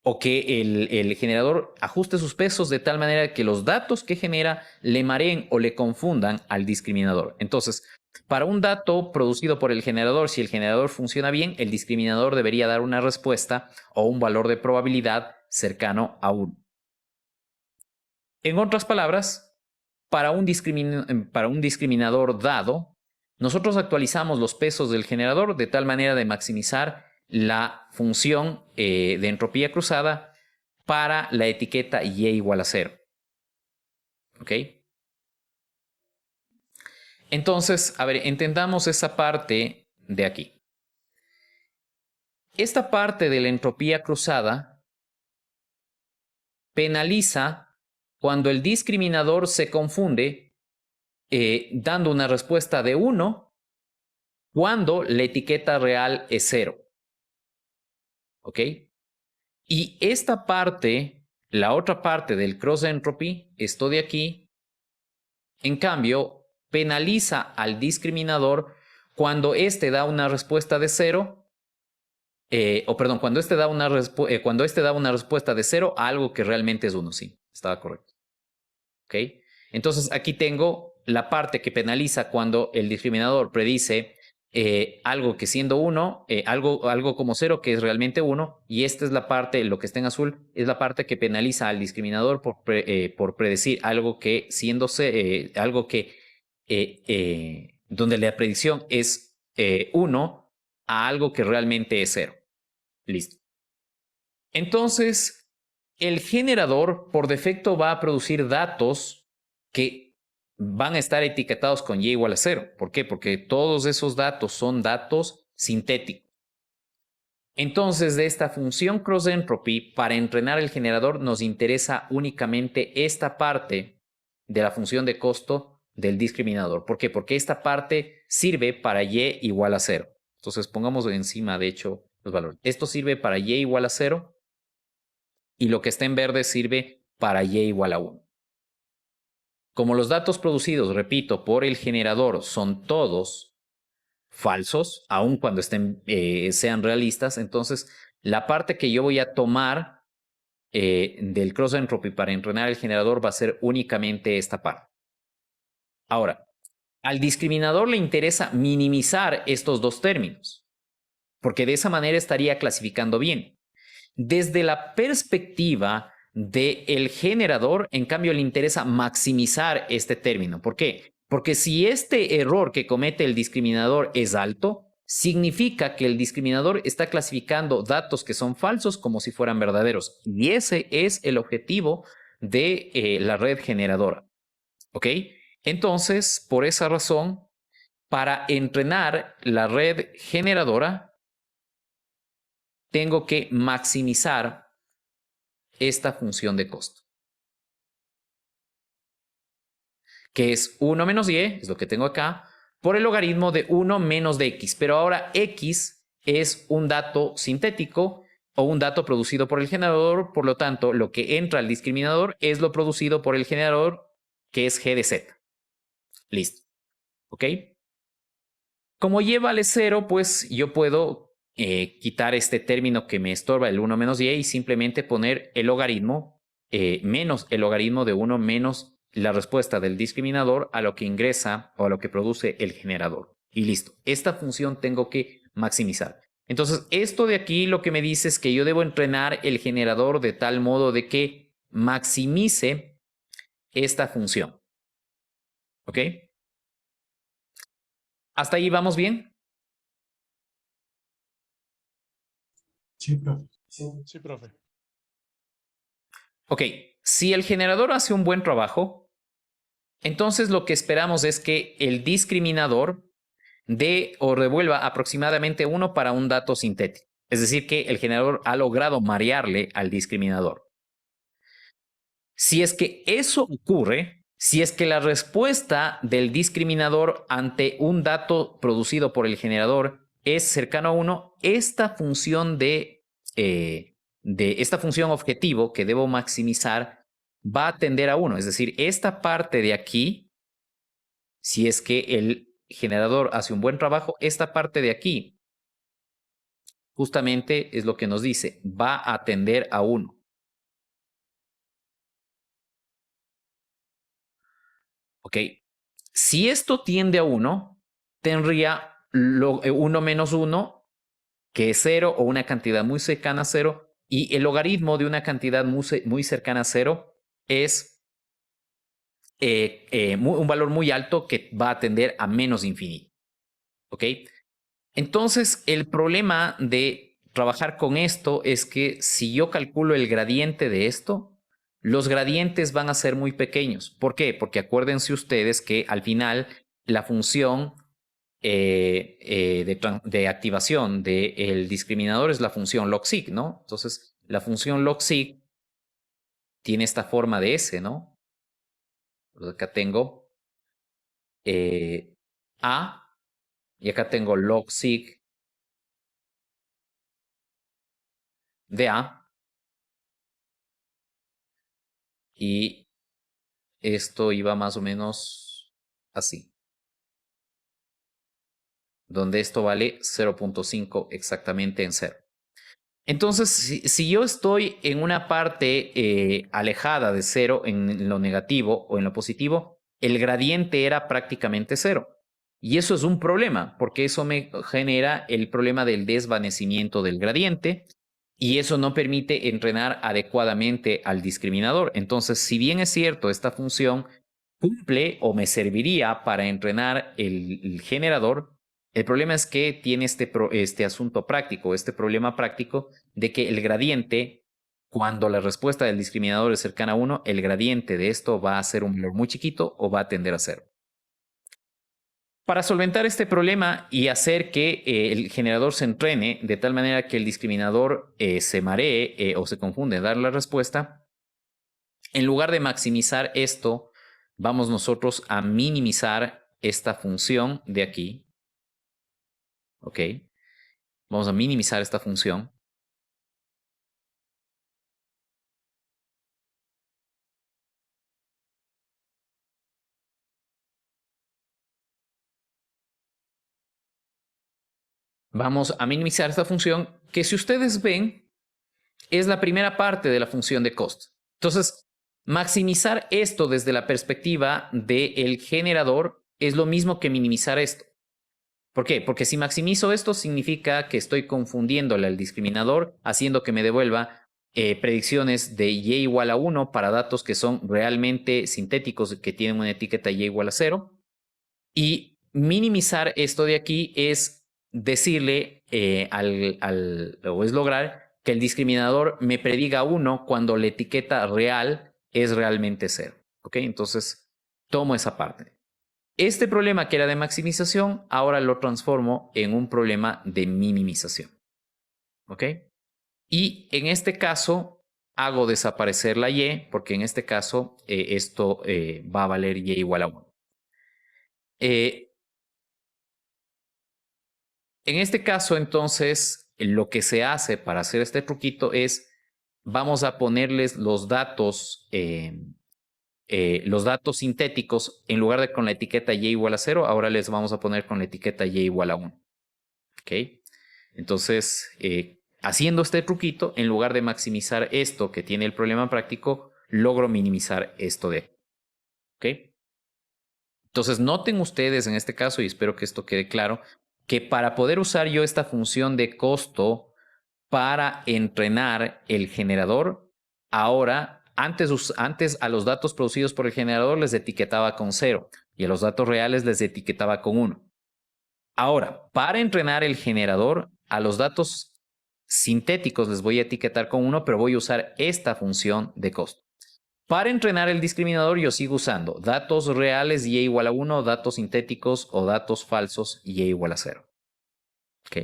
o que el generador ajuste sus pesos de tal manera que los datos que genera le mareen o le confundan al discriminador. Entonces, para un dato producido por el generador, si el generador funciona bien, el discriminador debería dar una respuesta o un valor de probabilidad cercano a 1. En otras palabras, para un discriminador dado, nosotros actualizamos los pesos del generador de tal manera de maximizar la función de entropía cruzada para la etiqueta y igual a 0. ¿Ok? Entonces, a ver, entendamos esa parte de aquí. Esta parte de la entropía cruzada penaliza cuando el discriminador se confunde dando una respuesta de 1 cuando la etiqueta real es 0. ¿Ok? Y esta parte, la otra parte del cross entropy, esto de aquí, en cambio, penaliza al discriminador cuando éste da una respuesta de 0, cuando éste da una respuesta de 0 a algo que realmente es 1, sí, estaba correcto. ¿Ok? Entonces aquí tengo la parte que penaliza cuando el discriminador predice algo que siendo 1, algo como 0 que es realmente 1, y esta es la parte, lo que está en azul, es la parte que penaliza al discriminador por predecir algo que siendo algo que donde la predicción es 1 a algo que realmente es 0. Listo. Entonces, el generador por defecto va a producir datos que van a estar etiquetados con y igual a 0. ¿Por qué? Porque todos esos datos son datos sintéticos. Entonces, de esta función cross entropy, para entrenar el generador nos interesa únicamente esta parte de la función de costo del discriminador. ¿Por qué? Porque esta parte sirve para y igual a 0. Entonces, pongamos encima, de hecho, los valores. Esto sirve para y igual a 0 y lo que está en verde sirve para y igual a 1. Como los datos producidos, repito, por el generador son todos falsos, aun cuando sean realistas, entonces la parte que yo voy a tomar del cross entropy para entrenar el generador va a ser únicamente esta parte. Ahora, al discriminador le interesa minimizar estos dos términos, porque de esa manera estaría clasificando bien. Desde la perspectiva del generador, en cambio, le interesa maximizar este término. ¿Por qué? Porque si este error que comete el discriminador es alto, significa que el discriminador está clasificando datos que son falsos como si fueran verdaderos. Y ese es el objetivo de la red generadora. ¿Ok? Entonces, por esa razón, para entrenar la red generadora, tengo que maximizar esta función de costo, que es 1 menos y, es lo que tengo acá, por el logaritmo de 1 menos de x. Pero ahora x es un dato sintético o un dato producido por el generador, por lo tanto, lo que entra al discriminador es lo producido por el generador, que es g de z. Listo. ¿Ok? Como y vale 0, pues yo puedo quitar este término que me estorba, el 1 menos y simplemente poner el logaritmo menos el logaritmo de 1 menos la respuesta del discriminador a lo que ingresa o a lo que produce el generador. Y listo. Esta función tengo que maximizar. Entonces, esto de aquí lo que me dice es que yo debo entrenar el generador de tal modo de que maximice esta función. ¿Ok? ¿Hasta ahí vamos bien? Sí, profe. Sí, profe. Ok, si el generador hace un buen trabajo, entonces lo que esperamos es que el discriminador dé o devuelva aproximadamente 1 para un dato sintético. Es decir, que el generador ha logrado marearle al discriminador. Si es que eso ocurre, si es que la respuesta del discriminador ante un dato producido por el generador es cercano a 1, esta función de esta función objetivo que debo maximizar va a tender a 1. Es decir, esta parte de aquí, si es que el generador hace un buen trabajo, esta parte de aquí justamente es lo que nos dice, va a tender a 1. ¿Ok? Si esto tiende a 1, tendría 1 menos 1, que es 0 o una cantidad muy cercana a 0, y el logaritmo de una cantidad muy cercana a 0 es un valor muy alto que va a tender a menos infinito. ¿Ok? Entonces, el problema de trabajar con esto es que si yo calculo el gradiente de esto, los gradientes van a ser muy pequeños. ¿Por qué? Porque acuérdense ustedes que al final la función de activación del discriminador es la función logsig, ¿no? Entonces, la función logsig tiene esta forma de S, ¿no? Entonces, acá tengo A y acá tengo logsig de A. Y esto iba más o menos así, donde esto vale 0.5 exactamente en 0. Entonces, si yo estoy en una parte alejada de 0 en lo negativo o en lo positivo, el gradiente era prácticamente cero. Y eso es un problema, porque eso me genera el problema del desvanecimiento del gradiente y eso no permite entrenar adecuadamente al discriminador. Entonces, si bien es cierto, esta función cumple o me serviría para entrenar el generador, el problema es que tiene este asunto práctico, este problema práctico de que el gradiente, cuando la respuesta del discriminador es cercana a 1, el gradiente de esto va a ser un valor muy chiquito o va a tender a 0. Para solventar este problema y hacer que el generador se entrene de tal manera que el discriminador se maree o se confunde en dar la respuesta, en lugar de maximizar esto, vamos nosotros a minimizar esta función de aquí. ¿Ok? Vamos a minimizar esta función. Vamos a minimizar esta función que, si ustedes ven, es la primera parte de la función de cost. Entonces, maximizar esto desde la perspectiva del generador es lo mismo que minimizar esto. ¿Por qué? Porque si maximizo esto significa que estoy confundiéndole al discriminador, haciendo que me devuelva predicciones de y igual a 1 para datos que son realmente sintéticos, que tienen una etiqueta y igual a 0. Y minimizar esto de aquí es decirle o es lograr que el discriminador me prediga 1 cuando la etiqueta real es realmente 0. ¿Ok? Entonces, tomo esa parte. Este problema que era de maximización, ahora lo transformo en un problema de minimización. ¿Ok? Y en este caso, hago desaparecer la y, porque en este caso esto va a valer y igual a 1. En este caso, entonces, lo que se hace para hacer este truquito es, vamos a ponerles los datos sintéticos, en lugar de con la etiqueta y igual a 0, ahora les vamos a poner con la etiqueta y igual a 1. ¿Ok? Entonces, haciendo este truquito, en lugar de maximizar esto que tiene el problema práctico, logro minimizar esto de. ¿Ok? Entonces, noten ustedes en este caso, y espero que esto quede claro, que para poder usar yo esta función de costo para entrenar el generador, ahora, antes a los datos producidos por el generador les etiquetaba con 0 y a los datos reales les etiquetaba con 1. Ahora, para entrenar el generador, a los datos sintéticos les voy a etiquetar con 1, pero voy a usar esta función de costo. Para entrenar el discriminador yo sigo usando datos reales y igual a 1, datos sintéticos o datos falsos y igual a 0. ¿Ok?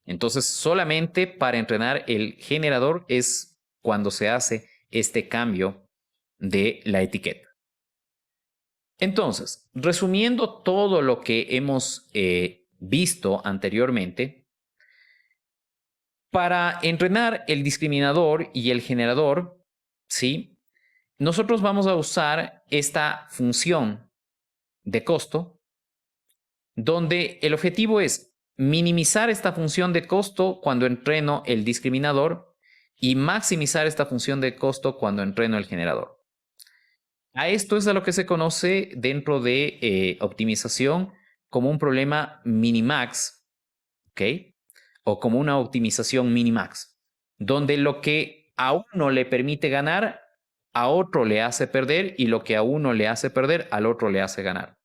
Entonces, solamente para entrenar el generador es cuando se hace este cambio de la etiqueta. Entonces, resumiendo todo lo que hemos visto anteriormente, para entrenar el discriminador y el generador, ¿sí? Nosotros vamos a usar esta función de costo, donde el objetivo es minimizar esta función de costo cuando entreno el discriminador y maximizar esta función de costo cuando entreno el generador. A esto es a lo que se conoce dentro de optimización como un problema minimax, ¿ok? O como una optimización minimax, donde lo que a uno le permite ganar, a otro le hace perder, y lo que a uno le hace perder, al otro le hace ganar.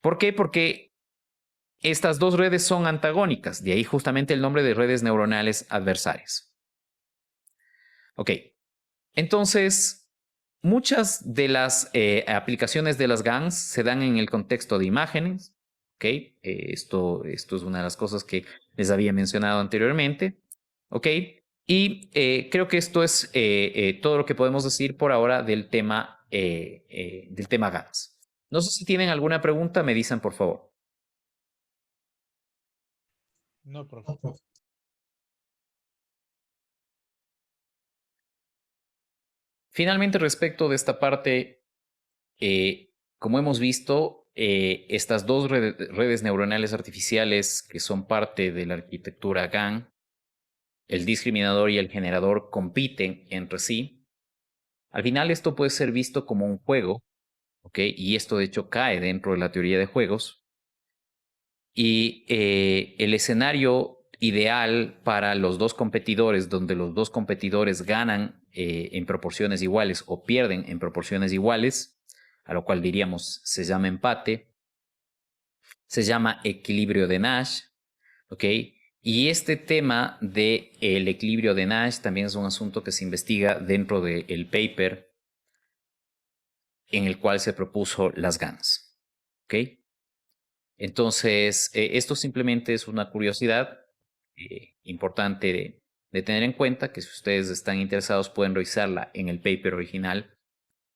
¿Por qué? Porque estas dos redes son antagónicas, de ahí justamente el nombre de redes neuronales adversarias. Ok, entonces, muchas de las aplicaciones de las GANs se dan en el contexto de imágenes. Ok, esto es una de las cosas que les había mencionado anteriormente. Ok, y creo que esto es todo lo que podemos decir por ahora del tema GANs. No sé si tienen alguna pregunta, me dicen por favor. No, profe. Finalmente, respecto de esta parte, como hemos visto, estas dos redes neuronales artificiales que son parte de la arquitectura GAN, el discriminador y el generador, compiten entre sí. Al final esto puede ser visto como un juego ¿ok? Y esto de hecho cae dentro de la teoría de juegos. Y el escenario ideal para los dos competidores, donde los dos competidores ganan en proporciones iguales o pierden en proporciones iguales, a lo cual diríamos se llama empate, se llama equilibrio de Nash, ¿ok? Y este tema del equilibrio de Nash también es un asunto que se investiga dentro del paper en el cual se propuso las GANs, ¿ok? Entonces, esto simplemente es una curiosidad importante de tener en cuenta, que si ustedes están interesados pueden revisarla en el paper original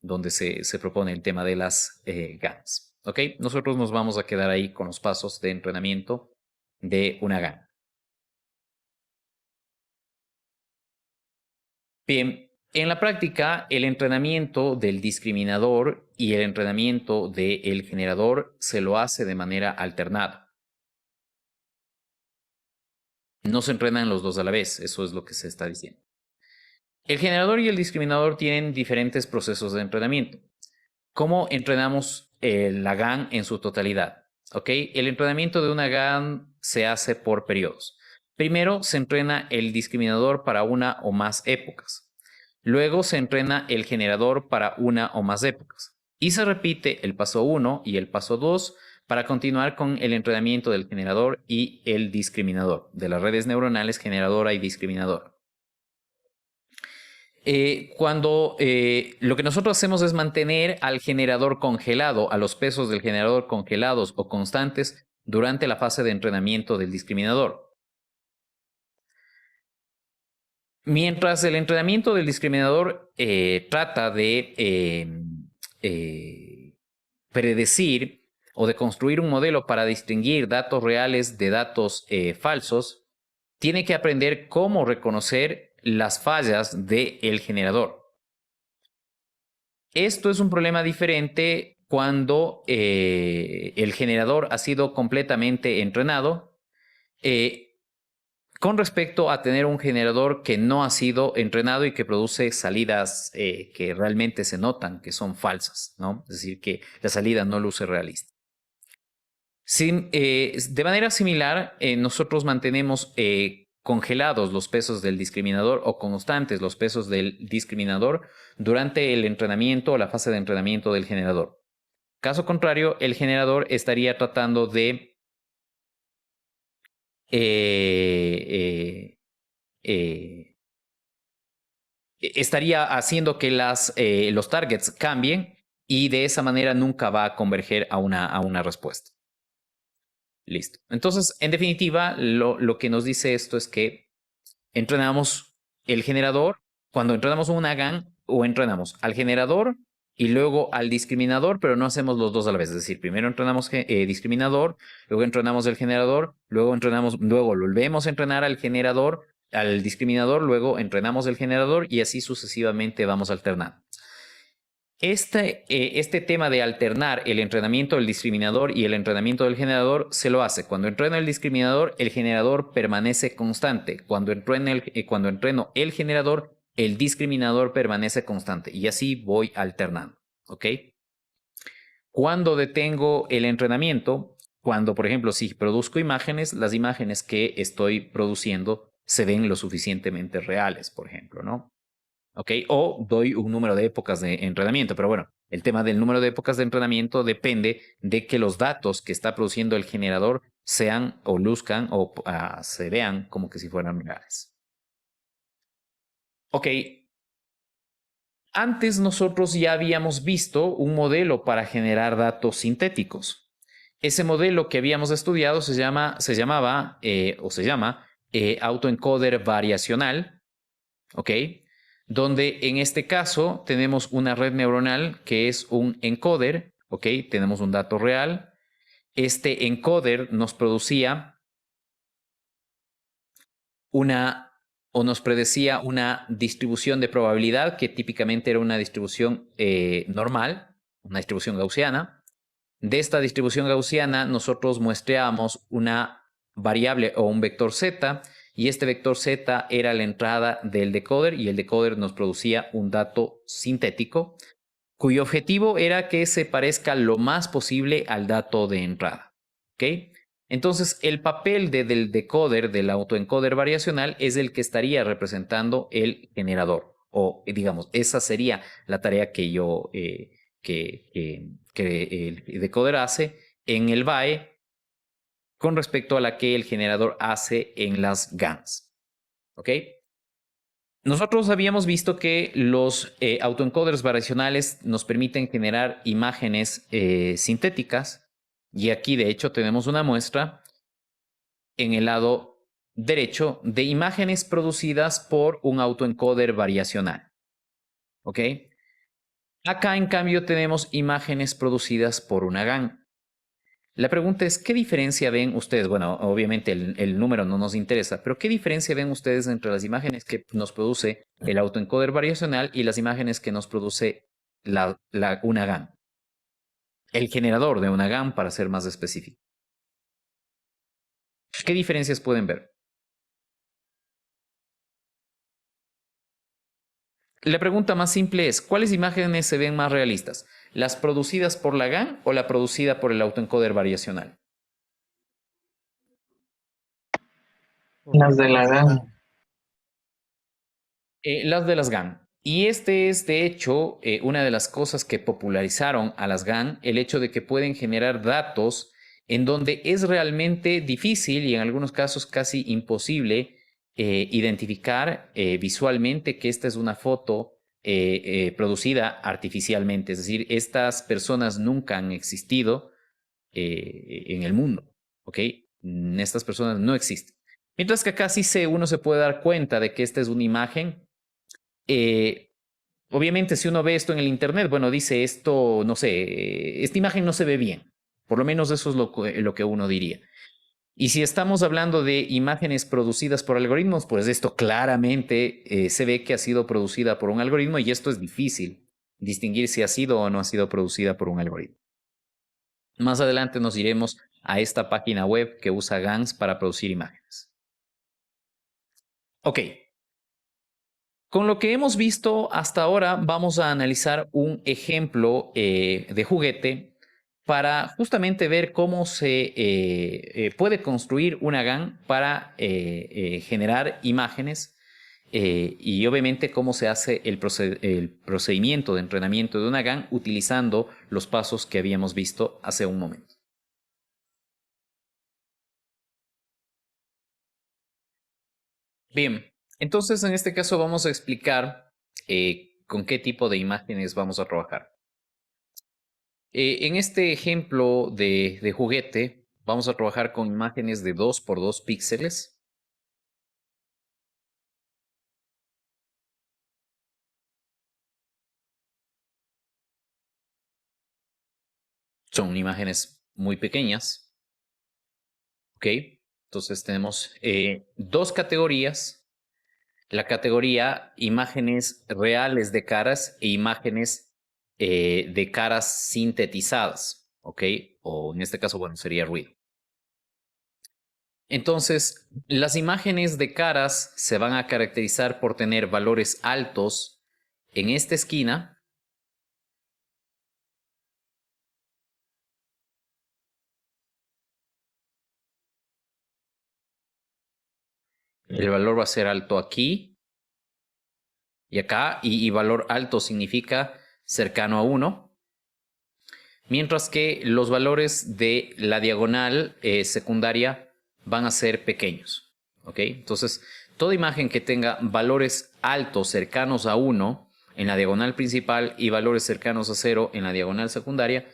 donde se propone el tema de las GANs. ¿Ok? Nosotros nos vamos a quedar ahí con los pasos de entrenamiento de una GAN. Bien, en la práctica, el entrenamiento del discriminador y el entrenamiento del generador se lo hace de manera alternada. No se entrenan los dos a la vez, eso es lo que se está diciendo. El generador y el discriminador tienen diferentes procesos de entrenamiento. ¿Cómo entrenamos la GAN en su totalidad? ¿Ok? El entrenamiento de una GAN se hace por periodos. Primero se entrena el discriminador para una o más épocas. Luego se entrena el generador para una o más épocas. Y se repite el paso 1 y el paso 2 para continuar con el entrenamiento del generador y el discriminador, de las redes neuronales generadora y discriminadora. Cuando lo que nosotros hacemos es mantener al generador congelado, a los pesos del generador congelados o constantes durante la fase de entrenamiento del discriminador. Mientras el entrenamiento del discriminador trata de predecir o de construir un modelo para distinguir datos reales de datos falsos, tiene que aprender cómo reconocer las fallas del generador. Esto es un problema diferente cuando el generador ha sido completamente entrenado con respecto a tener un generador que no ha sido entrenado y que produce salidas que realmente se notan que son falsas, ¿no? Es decir, que la salida no luce realista. De manera similar, nosotros mantenemos congelados los pesos del discriminador o constantes los pesos del discriminador durante el entrenamiento o la fase de entrenamiento del generador. Caso contrario, el generador estaría tratando de estaría haciendo que los targets cambien y de esa manera nunca va a converger a una respuesta. Listo. Entonces, en definitiva, lo que nos dice esto es que entrenamos el generador, cuando entrenamos una GAN, o entrenamos al generador y luego al discriminador, pero no hacemos los dos a la vez. Es decir, primero entrenamos discriminador, luego entrenamos el generador, luego volvemos a entrenar al generador, al discriminador, luego entrenamos el generador y así sucesivamente vamos alternando. Este tema de alternar el entrenamiento del discriminador y el entrenamiento del generador se lo hace. Cuando entreno el discriminador, el generador permanece constante. Cuando entreno el generador, el discriminador permanece constante. Y así voy alternando. ¿Ok? Cuando detengo el entrenamiento, cuando, por ejemplo, si produzco imágenes, las imágenes que estoy produciendo se ven lo suficientemente reales, por ejemplo, ¿no? ¿Ok? O doy un número de épocas de entrenamiento. Pero bueno, el tema del número de épocas de entrenamiento depende de que los datos que está produciendo el generador sean o luzcan o se vean como que si fueran reales. Ok. Antes nosotros ya habíamos visto un modelo para generar datos sintéticos. Ese modelo que habíamos estudiado se llama autoencoder variacional. ¿Ok? Donde en este caso tenemos una red neuronal que es un encoder, ¿ok? Tenemos un dato real. Este encoder nos producía nos predecía una distribución de probabilidad que típicamente era una distribución normal, una distribución gaussiana. De esta distribución gaussiana nosotros muestreábamos una variable o un vector z, y este vector z era la entrada del decoder y el decoder nos producía un dato sintético cuyo objetivo era que se parezca lo más posible al dato de entrada. ¿Ok? Entonces, el papel del decoder, del autoencoder variacional, es el que estaría representando el generador. O, digamos, esa sería la tarea que el decoder hace en el BAE con respecto a la que el generador hace en las GANs. ¿Ok? Nosotros habíamos visto que los autoencoders variacionales nos permiten generar imágenes sintéticas, y aquí de hecho tenemos una muestra en el lado derecho de imágenes producidas por un autoencoder variacional. ¿Ok? Acá en cambio tenemos imágenes producidas por una GAN. La pregunta es, ¿qué diferencia ven ustedes? Bueno, obviamente el número no nos interesa, pero ¿qué diferencia ven ustedes entre las imágenes que nos produce el autoencoder variacional y las imágenes que nos produce una GAN? El generador de una GAN, para ser más específico. ¿Qué diferencias pueden ver? La pregunta más simple es, ¿cuáles imágenes se ven más realistas? ¿Las producidas por la GAN o la producida por el autoencoder variacional? Las de la GAN. Las de las GAN. Y este es, de hecho, una de las cosas que popularizaron a las GAN, el hecho de que pueden generar datos en donde es realmente difícil y en algunos casos casi imposible identificar visualmente que esta es una foto producida artificialmente. Es decir, estas personas nunca han existido en el mundo. ¿Ok? Estas personas no existen. Mientras que acá sí uno se puede dar cuenta de que esta es una imagen. Obviamente, si uno ve esto en el internet, bueno, dice esto, no sé, esta imagen no se ve bien. Por lo menos eso es lo que uno diría. Y si estamos hablando de imágenes producidas por algoritmos, pues esto claramente se ve que ha sido producida por un algoritmo, y esto es difícil distinguir si ha sido o no ha sido producida por un algoritmo. Más adelante nos iremos a esta página web que usa GANs para producir imágenes. Ok. Con lo que hemos visto hasta ahora, vamos a analizar un ejemplo de juguete para justamente ver cómo se puede construir una GAN para generar imágenes y obviamente cómo se hace el procedimiento de entrenamiento de una GAN utilizando los pasos que habíamos visto hace un momento. Bien. Entonces, en este caso vamos a explicar con qué tipo de imágenes vamos a trabajar. En este ejemplo de juguete, vamos a trabajar con imágenes de 2 por 2 píxeles. Son imágenes muy pequeñas. ¿Ok? Entonces tenemos dos categorías. La categoría imágenes reales de caras e imágenes de caras sintetizadas, ¿ok? O en este caso, bueno, sería ruido. Entonces, las imágenes de caras se van a caracterizar por tener valores altos en esta esquina. El valor va a ser alto aquí y acá, y valor alto significa cercano a 1. Mientras que los valores de la diagonal secundaria van a ser pequeños. ¿Ok? Entonces, toda imagen que tenga valores altos cercanos a 1 en la diagonal principal y valores cercanos a 0 en la diagonal secundaria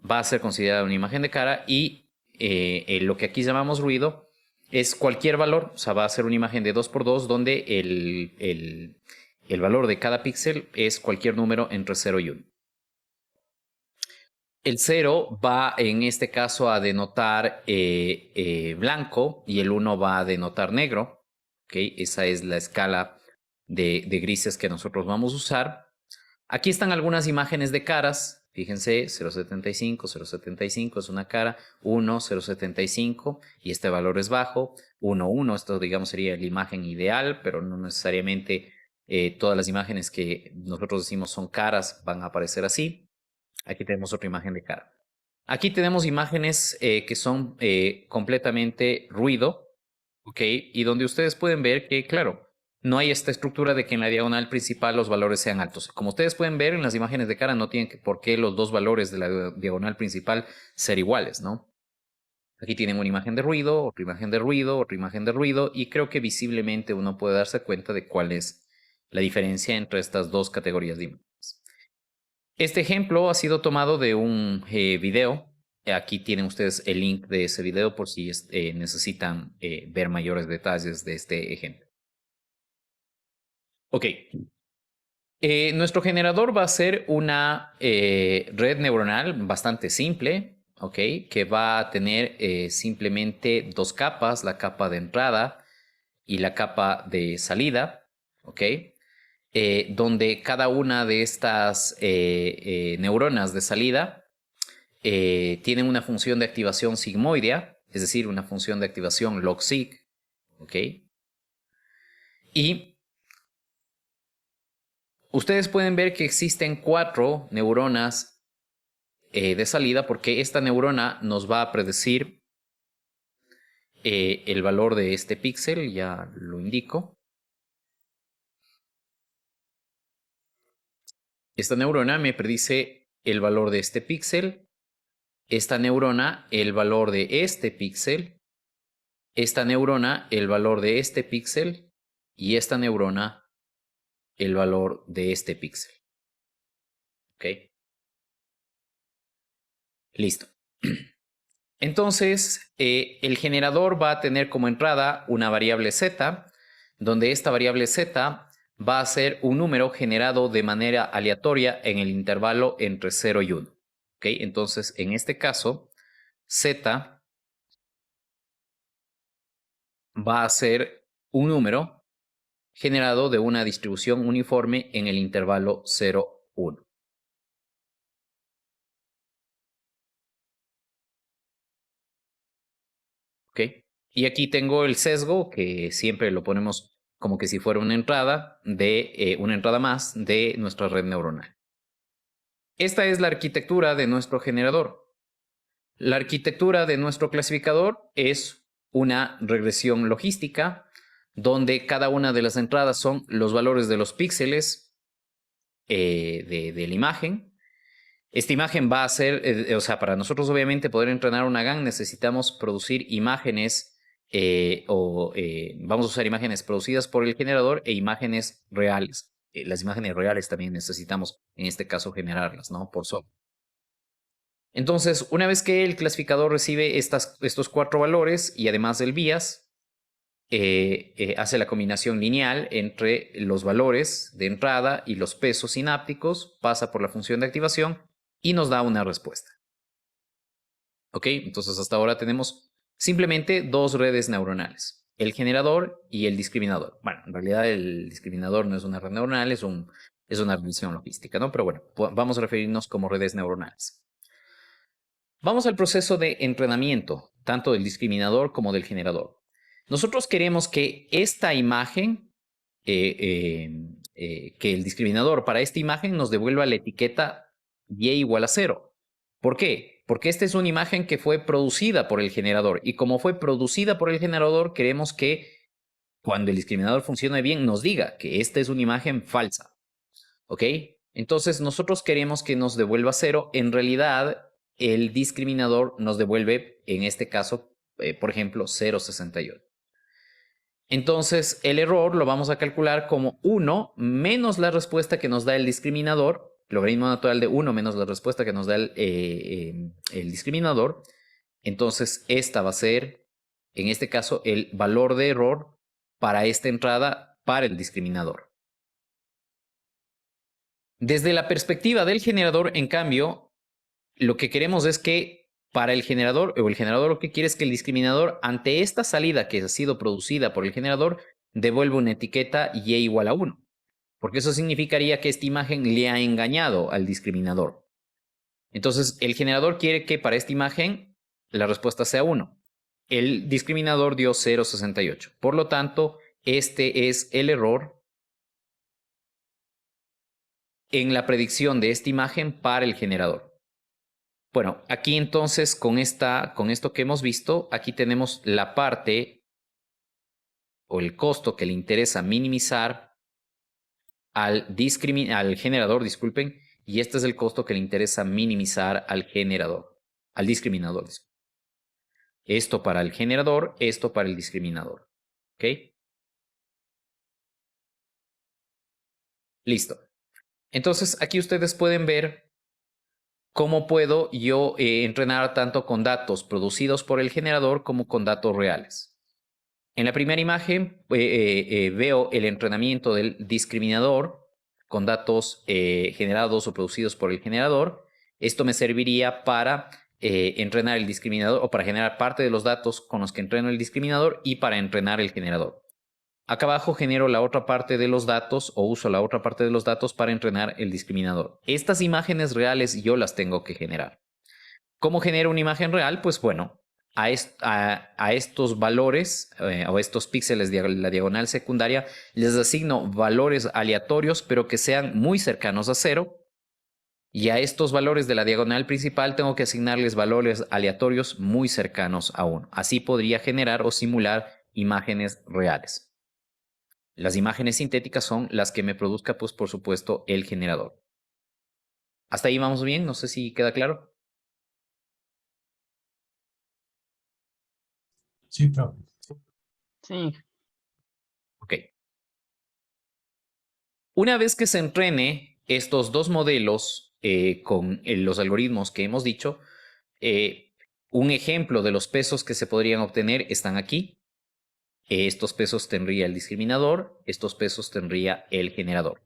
va a ser considerada una imagen de cara, y lo que aquí llamamos ruido es cualquier valor. O sea, va a ser una imagen de 2 por 2 donde el valor de cada píxel es cualquier número entre 0 y 1. El 0 va en este caso a denotar blanco y el 1 va a denotar negro. ¿Okay? Esa es la escala de grises que nosotros vamos a usar. Aquí están algunas imágenes de caras. Fíjense, 0.75, 0.75 es una cara, 1, 0.75 y este valor es bajo, 1, 1, esto digamos sería la imagen ideal, pero no necesariamente Todas las imágenes que nosotros decimos son caras van a aparecer así. Aquí tenemos otra imagen de cara. Aquí tenemos imágenes que son completamente ruido, ¿ok? Y donde ustedes pueden ver que, claro, no hay esta estructura de que en la diagonal principal los valores sean altos. Como ustedes pueden ver en las imágenes de cara, no tienen por qué los dos valores de la diagonal principal ser iguales, ¿no? Aquí tienen una imagen de ruido, otra imagen de ruido, otra imagen de ruido, y creo que visiblemente uno puede darse cuenta de cuál es la diferencia entre estas dos categorías de imágenes. Este ejemplo ha sido tomado de un video. Aquí tienen ustedes el link de ese video por si necesitan ver mayores detalles de este ejemplo. Ok. Nuestro generador va a ser una red neuronal bastante simple, ¿ok? Que va a tener simplemente dos capas, la capa de entrada y la capa de salida, ¿ok? Donde cada una de estas neuronas de salida tienen una función de activación sigmoidea, es decir, una función de activación log-sig, ¿ok? Y ustedes pueden ver que existen 4 neuronas de salida porque esta neurona nos va a predecir el valor de este píxel, ya lo indico. Esta neurona me predice el valor de este píxel, esta neurona el valor de este píxel, esta neurona el valor de este píxel y esta neurona el valor de este píxel. ¿Ok? Listo. Entonces, el generador va a tener como entrada una variable z, donde esta variable z va a ser un número generado de manera aleatoria en el intervalo entre 0 y 1. ¿Ok? Entonces, en este caso, z va a ser un número generado de una distribución uniforme en el intervalo 0, 1. ¿Ok? Y aquí tengo el sesgo, que siempre lo ponemos como que si fuera una entrada una entrada más de nuestra red neuronal. Esta es la arquitectura de nuestro generador. La arquitectura de nuestro clasificador es una regresión logística donde cada una de las entradas son los valores de los píxeles de la imagen. Esta imagen va a ser, o sea, para nosotros obviamente poder entrenar una GAN necesitamos producir imágenes vamos a usar imágenes producidas por el generador e imágenes reales. Las imágenes reales también necesitamos, en este caso, generarlas, ¿no? Por software. Entonces, una vez que el clasificador recibe estos 4 valores y además del bias, hace la combinación lineal entre los valores de entrada y los pesos sinápticos, pasa por la función de activación y nos da una respuesta. ¿Ok? Entonces hasta ahora tenemos simplemente 2 redes neuronales, el generador y el discriminador. Bueno, en realidad el discriminador no es una red neuronal, es una regresión logística, ¿no? Pero bueno, vamos a referirnos como redes neuronales. Vamos al proceso de entrenamiento, tanto del discriminador como del generador. Nosotros queremos que esta imagen, que el discriminador para esta imagen nos devuelva la etiqueta y igual a 0. ¿Por qué? Porque esta es una imagen que fue producida por el generador y como fue producida por el generador, queremos que cuando el discriminador funcione bien nos diga que esta es una imagen falsa. ¿Ok? Entonces nosotros queremos que nos devuelva 0. En realidad, el discriminador nos devuelve, en este caso, por ejemplo, 0,68. Entonces, el error lo vamos a calcular como 1 menos la respuesta que nos da el discriminador, logaritmo natural de 1 menos la respuesta que nos da el discriminador. Entonces, esta va a ser, en este caso, el valor de error para esta entrada para el discriminador. Desde la perspectiva del generador, en cambio, lo que queremos es que para el generador, o el generador lo que quiere es que el discriminador, ante esta salida que ha sido producida por el generador, devuelva una etiqueta y igual a 1. Porque eso significaría que esta imagen le ha engañado al discriminador. Entonces, el generador quiere que para esta imagen la respuesta sea 1. El discriminador dio 0,68. Por lo tanto, este es el error en la predicción de esta imagen para el generador. Bueno, aquí entonces con esto que hemos visto, aquí tenemos la parte o el costo que le interesa minimizar al generador, disculpen, y este es el costo que le interesa minimizar al discriminador. Esto para el generador, esto para el discriminador. ¿Ok? Listo. Entonces, aquí ustedes pueden ver cómo puedo yo entrenar tanto con datos producidos por el generador como con datos reales. En la primera imagen veo el entrenamiento del discriminador con datos generados o producidos por el generador. Esto me serviría para entrenar el discriminador o para generar parte de los datos con los que entreno el discriminador y para entrenar el generador. Acá abajo genero la otra parte de los datos o uso la otra parte de los datos para entrenar el discriminador. Estas imágenes reales yo las tengo que generar. ¿Cómo genero una imagen real? Pues bueno, a estos valores o a estos píxeles de la diagonal secundaria les asigno valores aleatorios pero que sean muy cercanos a 0. Y a estos valores de la diagonal principal tengo que asignarles valores aleatorios muy cercanos a 1. Así podría generar o simular imágenes reales. Las imágenes sintéticas son las que me produzca, pues por supuesto, el generador. ¿Hasta ahí vamos bien? No sé si queda claro. Sí, profe. Sí. Ok. Una vez que se entrene estos dos modelos con los algoritmos que hemos dicho, un ejemplo de los pesos que se podrían obtener están aquí. Estos pesos tendría el discriminador, estos pesos tendría el generador.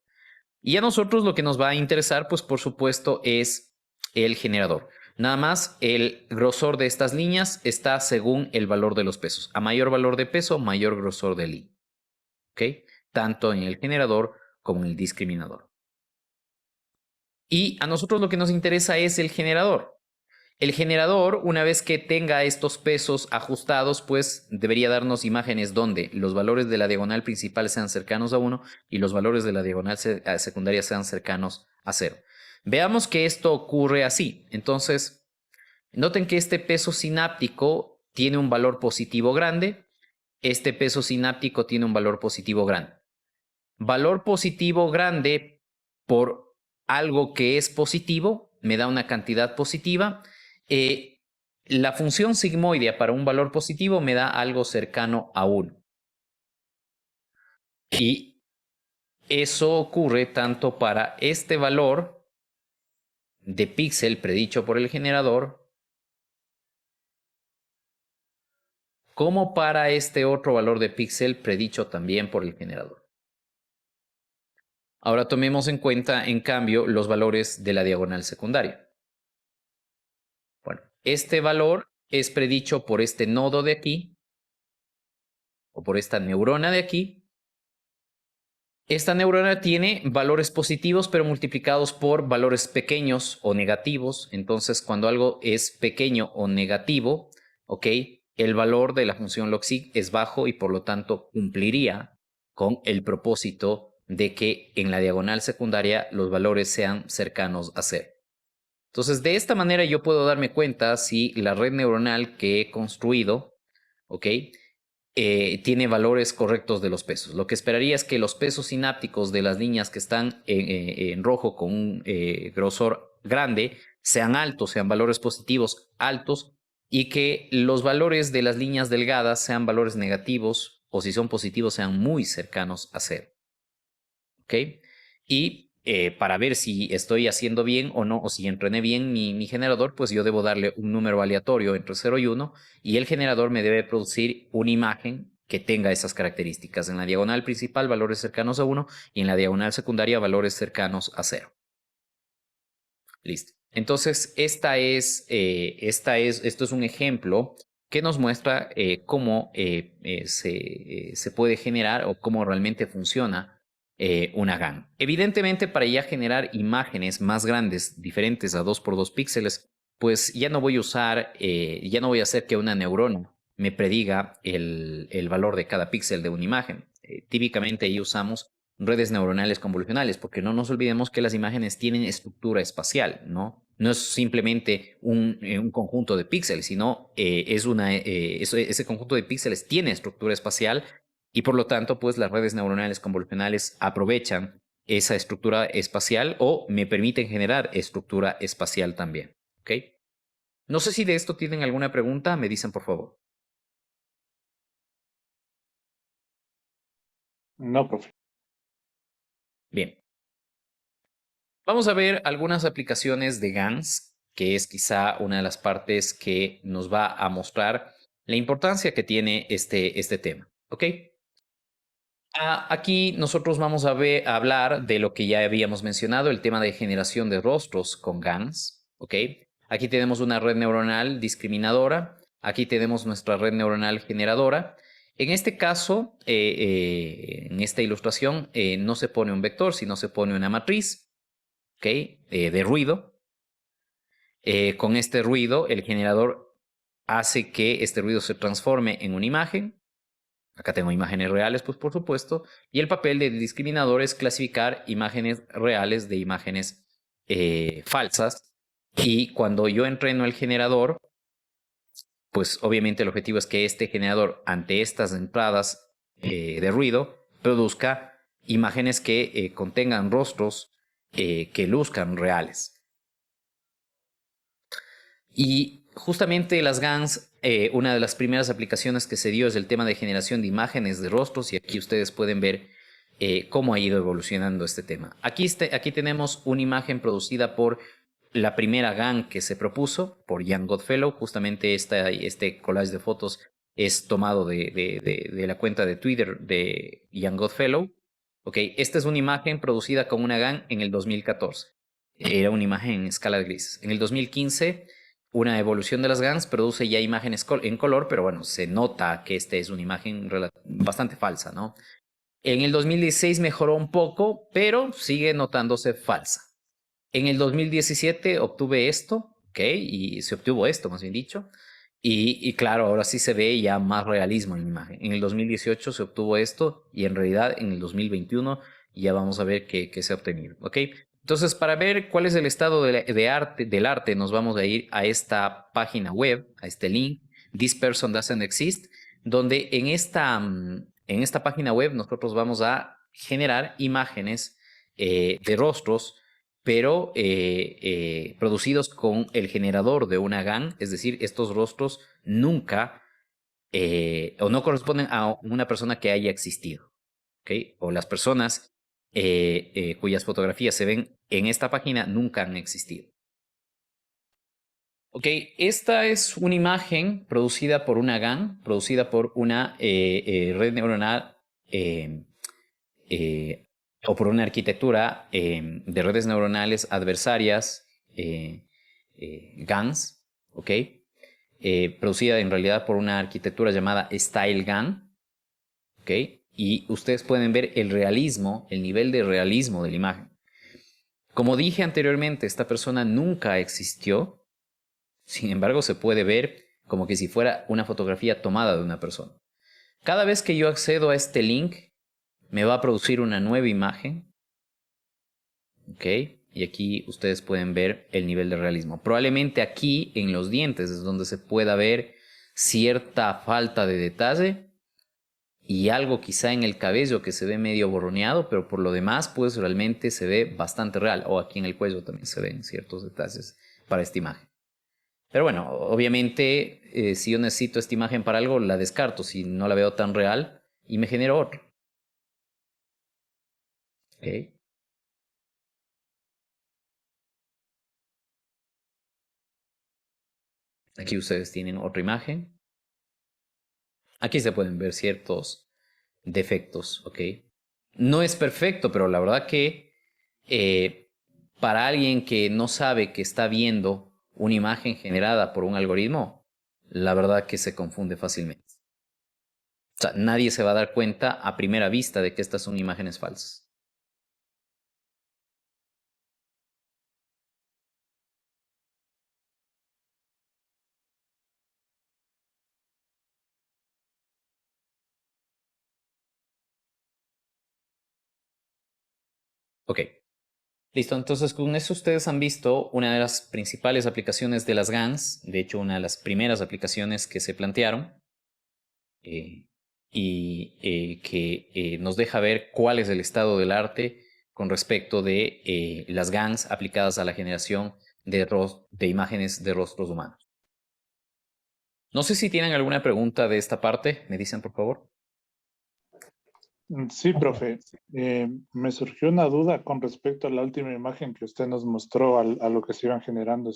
Y a nosotros lo que nos va a interesar, pues por supuesto, es el generador. Nada más el grosor de estas líneas está según el valor de los pesos. A mayor valor de peso, mayor grosor de línea. ¿Ok? Tanto en el generador como en el discriminador. Y a nosotros lo que nos interesa es el generador. El generador, una vez que tenga estos pesos ajustados, pues debería darnos imágenes donde los valores de la diagonal principal sean cercanos a 1 y los valores de la diagonal secundaria sean cercanos a 0. Veamos que esto ocurre así. Entonces, noten que este peso sináptico tiene un valor positivo grande. Este peso sináptico tiene un valor positivo grande. Valor positivo grande por algo que es positivo me da una cantidad positiva. La función sigmoidea para un valor positivo me da algo cercano a 1. Y eso ocurre tanto para este valor de píxel predicho por el generador como para este otro valor de píxel predicho también por el generador. Ahora tomemos en cuenta, en cambio, los valores de la diagonal secundaria. Bueno, este valor es predicho por este nodo de aquí, o por esta neurona de aquí. Esta neurona tiene valores positivos, pero multiplicados por valores pequeños o negativos. Entonces, cuando algo es pequeño o negativo, ¿ok? El valor de la función log_sig es bajo y por lo tanto cumpliría con el propósito de que en la diagonal secundaria los valores sean cercanos a 0. Entonces, de esta manera yo puedo darme cuenta si la red neuronal que he construido, ¿ok? Tiene valores correctos de los pesos. Lo que esperaría es que los pesos sinápticos de las líneas que están en rojo con un grosor grande sean altos, sean valores positivos altos, y que los valores de las líneas delgadas sean valores negativos, o si son positivos sean muy cercanos a 0. ¿Ok? Y para ver si estoy haciendo bien o no, o si entrené bien mi generador, pues yo debo darle un número aleatorio entre 0 y 1, y el generador me debe producir una imagen que tenga esas características. En la diagonal principal, valores cercanos a 1, y en la diagonal secundaria, valores cercanos a 0. Listo. Entonces, esto es un ejemplo que nos muestra cómo se puede generar o cómo realmente funciona una GAN. Evidentemente, para ya generar imágenes más grandes, diferentes a 2×2 píxeles, pues ya no voy a usar, ya no voy a hacer que una neurona me prediga el valor de cada píxel de una imagen. Típicamente ahí usamos redes neuronales convolucionales, porque no nos olvidemos que las imágenes tienen estructura espacial, ¿no? No es simplemente un conjunto de píxeles, sino ese conjunto de píxeles tiene estructura espacial y por lo tanto, pues las redes neuronales convolucionales aprovechan esa estructura espacial o me permiten generar estructura espacial también, ¿ok? No sé si de esto tienen alguna pregunta, me dicen por favor. No, profe. Bien. Vamos a ver algunas aplicaciones de GANs, que es quizá una de las partes que nos va a mostrar la importancia que tiene este tema, ¿ok? Aquí nosotros vamos a hablar de lo que ya habíamos mencionado, el tema de generación de rostros con GANs, ¿ok? Aquí tenemos una red neuronal discriminadora, aquí tenemos nuestra red neuronal generadora. En este caso, en esta ilustración, no se pone un vector, sino se pone una matriz, ¿ok? De ruido. Con este ruido, el generador hace que este ruido se transforme en una imagen. Acá tengo imágenes reales, pues por supuesto. Y el papel del discriminador es clasificar imágenes reales de imágenes falsas. Y cuando yo entreno el generador, pues obviamente el objetivo es que este generador, ante estas entradas de ruido, produzca imágenes que contengan rostros que luzcan reales. Y justamente las GANs, una de las primeras aplicaciones que se dio es el tema de generación de imágenes de rostros y aquí ustedes pueden ver cómo ha ido evolucionando este tema. Aquí tenemos una imagen producida por la primera GAN que se propuso por Ian Goodfellow. Justamente este collage de fotos es tomado de la cuenta de Twitter de Ian Goodfellow. Okay, esta es una imagen producida con una GAN en el 2014. Era una imagen en escala de grises. En el 2015 una evolución de las GANs produce ya imágenes en color, pero bueno, se nota que esta es una imagen bastante falsa, ¿no? En el 2016 mejoró un poco, pero sigue notándose falsa. En el 2017 obtuve esto, ¿ok? Y se obtuvo esto, más bien dicho. Y claro, ahora sí se ve ya más realismo en la imagen. En el 2018 se obtuvo esto y en realidad en el 2021 ya vamos a ver qué se ha obtenido, ¿ok? Entonces, para ver cuál es el estado del arte, nos vamos a ir a esta página web, a este link, This Person Doesn't Exist, donde en esta página web nosotros vamos a generar imágenes de rostros, pero producidos con el generador de una GAN, es decir, estos rostros nunca o no corresponden a una persona que haya existido, ¿ok? O las personas cuyas fotografías se ven en esta página nunca han existido. Ok, esta es una imagen producida por una GAN, producida por una red neuronal o por una arquitectura de redes neuronales adversarias, GANs, ¿ok? Producida en realidad por una arquitectura llamada Style GAN, ¿ok? Y ustedes pueden ver el realismo, el nivel de realismo de la imagen. Como dije anteriormente, esta persona nunca existió, sin embargo se puede ver como que si fuera una fotografía tomada de una persona. Cada vez que yo accedo a este link, me va a producir una nueva imagen, ¿ok? Y aquí ustedes pueden ver el nivel de realismo. Probablemente aquí en los dientes es donde se pueda ver cierta falta de detalle y algo quizá en el cabello que se ve medio borroneado, pero por lo demás pues realmente se ve bastante real. O aquí en el cuello también se ven ciertos detalles para esta imagen. Pero bueno, obviamente si yo necesito esta imagen para algo la descarto si no la veo tan real y me genero otro. ¿Okay? Aquí ustedes tienen otra imagen. Aquí se pueden ver ciertos defectos, ¿ok? No es perfecto, pero la verdad que para alguien que no sabe que está viendo una imagen generada por un algoritmo, la verdad que se confunde fácilmente. O sea, nadie se va a dar cuenta a primera vista de que estas son imágenes falsas. Ok. Listo, entonces con eso ustedes han visto una de las principales aplicaciones de las GANs, de hecho una de las primeras aplicaciones que se plantearon que nos deja ver cuál es el estado del arte con respecto de las GANs aplicadas a la generación de imágenes de rostros humanos. No sé si tienen alguna pregunta de esta parte, me dicen por favor. Sí, profe. Me surgió una duda con respecto a la última imagen que usted nos mostró a lo que se iban generando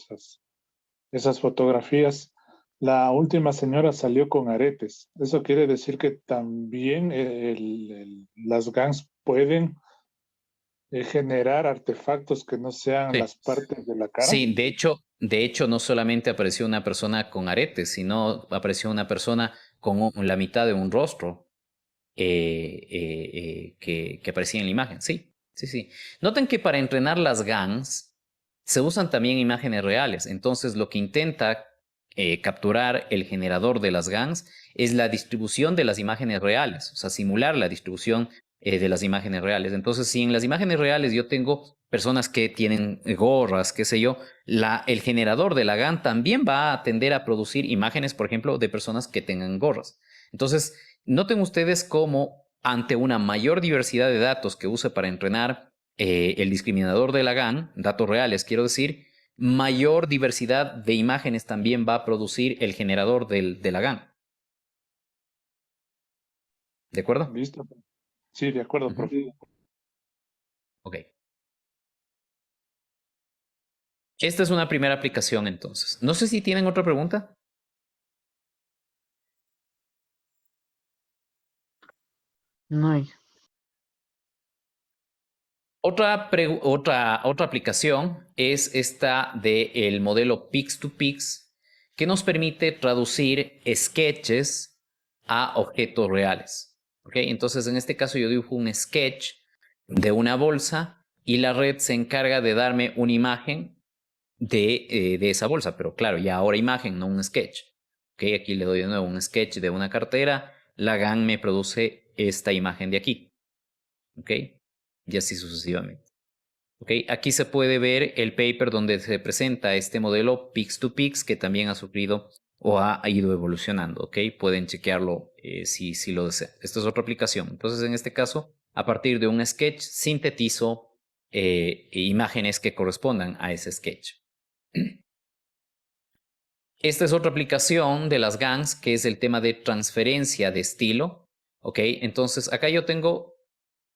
esas fotografías. La última señora salió con aretes. ¿Eso quiere decir que también las GANs pueden generar artefactos que no sean Sí. las partes de la cara? Sí, de hecho, no solamente apareció una persona con aretes, sino apareció una persona con la mitad de un rostro que aparecía en la imagen. Sí, sí, sí. Noten que para entrenar las GANs se usan también imágenes reales. Entonces, lo que intenta capturar el generador de las GANs es la distribución de las imágenes reales, o sea, simular la distribución de las imágenes reales. Entonces, si en las imágenes reales yo tengo personas que tienen gorras, qué sé yo, el generador de la GAN también va a tender a producir imágenes, por ejemplo, de personas que tengan gorras. Entonces, noten ustedes cómo ante una mayor diversidad de datos que use para entrenar el discriminador de la GAN, datos reales quiero decir, mayor diversidad de imágenes también va a producir el generador de la GAN. ¿De acuerdo? ¿Listo? Sí, de acuerdo, profe. Ok. Esta es una primera aplicación entonces. No sé si tienen otra pregunta. No hay. Otra aplicación es esta del modelo Pix2Pix que nos permite traducir sketches a objetos reales. ¿Okay? Entonces, en este caso yo dibujo un sketch de una bolsa y la red se encarga de darme una imagen de esa bolsa. Pero claro, ya ahora imagen, no un sketch. ¿Okay? Aquí le doy de nuevo un sketch de una cartera. La GAN me produce esta imagen de aquí. ¿Okay? Y así sucesivamente. Okay, aquí se puede ver el paper donde se presenta este modelo Pix2Pix que también ha sufrido o ha ido evolucionando. Okay, pueden chequearlo si lo desean. Esta es otra aplicación. Entonces, en este caso, a partir de un sketch, sintetizo imágenes que correspondan a ese sketch. Esta es otra aplicación de las GANs que es el tema de transferencia de estilo. Okay, entonces acá yo tengo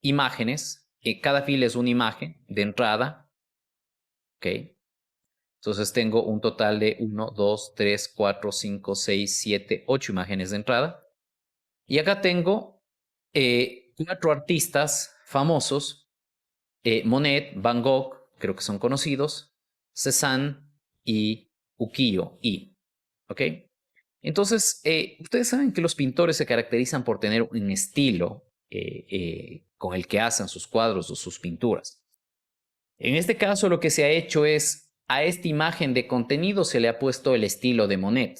imágenes. Cada fila es una imagen de entrada. Ok. Entonces tengo un total de 1, 2, 3, 4, 5, 6, 7, 8 imágenes de entrada. Y acá tengo 4 artistas famosos. Monet, Van Gogh, creo que son conocidos. Cézanne y Ukiyo-e. ¿Ok? Entonces, ustedes saben que los pintores se caracterizan por tener un estilo con el que hacen sus cuadros o sus pinturas. En este caso lo que se ha hecho es, a esta imagen de contenido se le ha puesto el estilo de Monet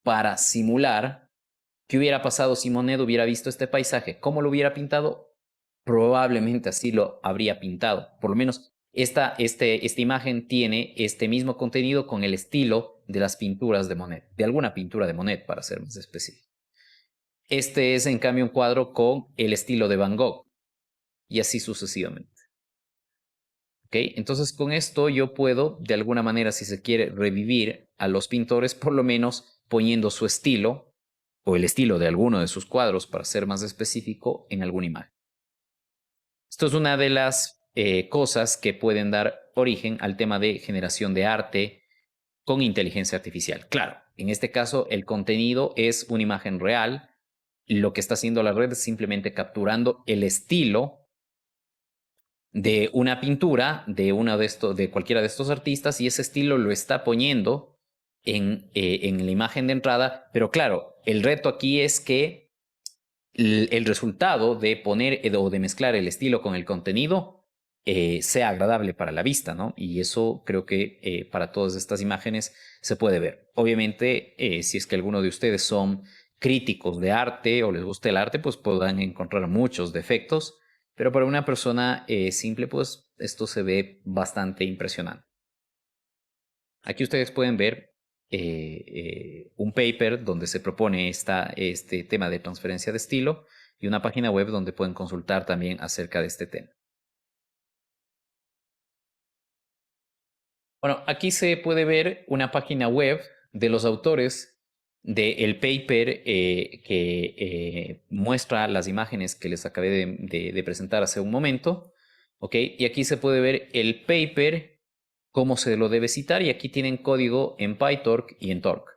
para simular qué hubiera pasado si Monet hubiera visto este paisaje. ¿Cómo lo hubiera pintado? Probablemente así lo habría pintado. Por lo menos esta imagen tiene este mismo contenido con el estilo de las pinturas de Monet, de alguna pintura de Monet para ser más específico. Este es en cambio un cuadro con el estilo de Van Gogh y así sucesivamente. ¿Okay? Entonces con esto yo puedo, de alguna manera, si se quiere, revivir a los pintores, por lo menos poniendo su estilo o el estilo de alguno de sus cuadros, para ser más específico, en alguna imagen. Esto es una de las cosas que pueden dar origen al tema de generación de arte con inteligencia artificial. Claro, en este caso el contenido es una imagen real. Lo que está haciendo la red es simplemente capturando el estilo de una pintura de cualquiera de estos artistas y ese estilo lo está poniendo en la imagen de entrada. Pero claro, el reto aquí es que el resultado de poner o de mezclar el estilo con el contenido sea agradable para la vista, ¿no? Y eso creo que para todas estas imágenes se puede ver. Obviamente, si es que alguno de ustedes son críticos de arte o les gusta el arte, pues podrán encontrar muchos defectos. Pero para una persona simple, pues esto se ve bastante impresionante. Aquí ustedes pueden ver un paper donde se propone este tema de transferencia de estilo y una página web donde pueden consultar también acerca de este tema. Bueno, aquí se puede ver una página web de los autores del paper que muestra las imágenes que les acabé de presentar hace un momento. ¿Ok? Y aquí se puede ver el paper, cómo se lo debe citar, y aquí tienen código en PyTorch y en Torque.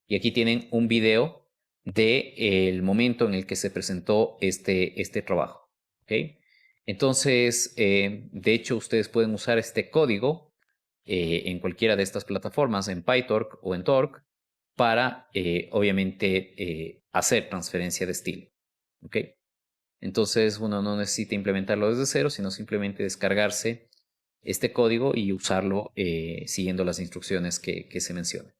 Y aquí tienen un video del momento en el que se presentó este trabajo. ¿Ok? Entonces, de hecho, ustedes pueden usar este código en cualquiera de estas plataformas, en PyTorch o en Torque, para obviamente hacer transferencia de estilo. ¿Ok? Entonces uno no necesita implementarlo desde cero, sino simplemente descargarse este código y usarlo siguiendo las instrucciones que se mencionan.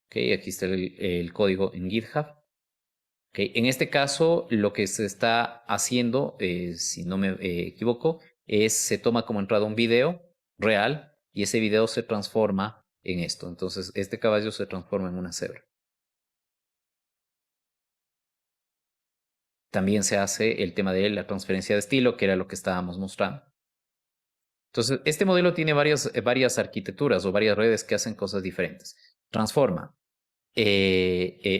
¿Ok? Aquí está el código en GitHub. ¿Ok? En este caso, lo que se está haciendo, si no me equivoco, es se toma como entrada un video real y ese video se transforma en esto. Entonces, este caballo se transforma en una cebra. También se hace el tema de la transferencia de estilo, que era lo que estábamos mostrando. Entonces, este modelo tiene varias arquitecturas o varias redes que hacen cosas diferentes. Transforma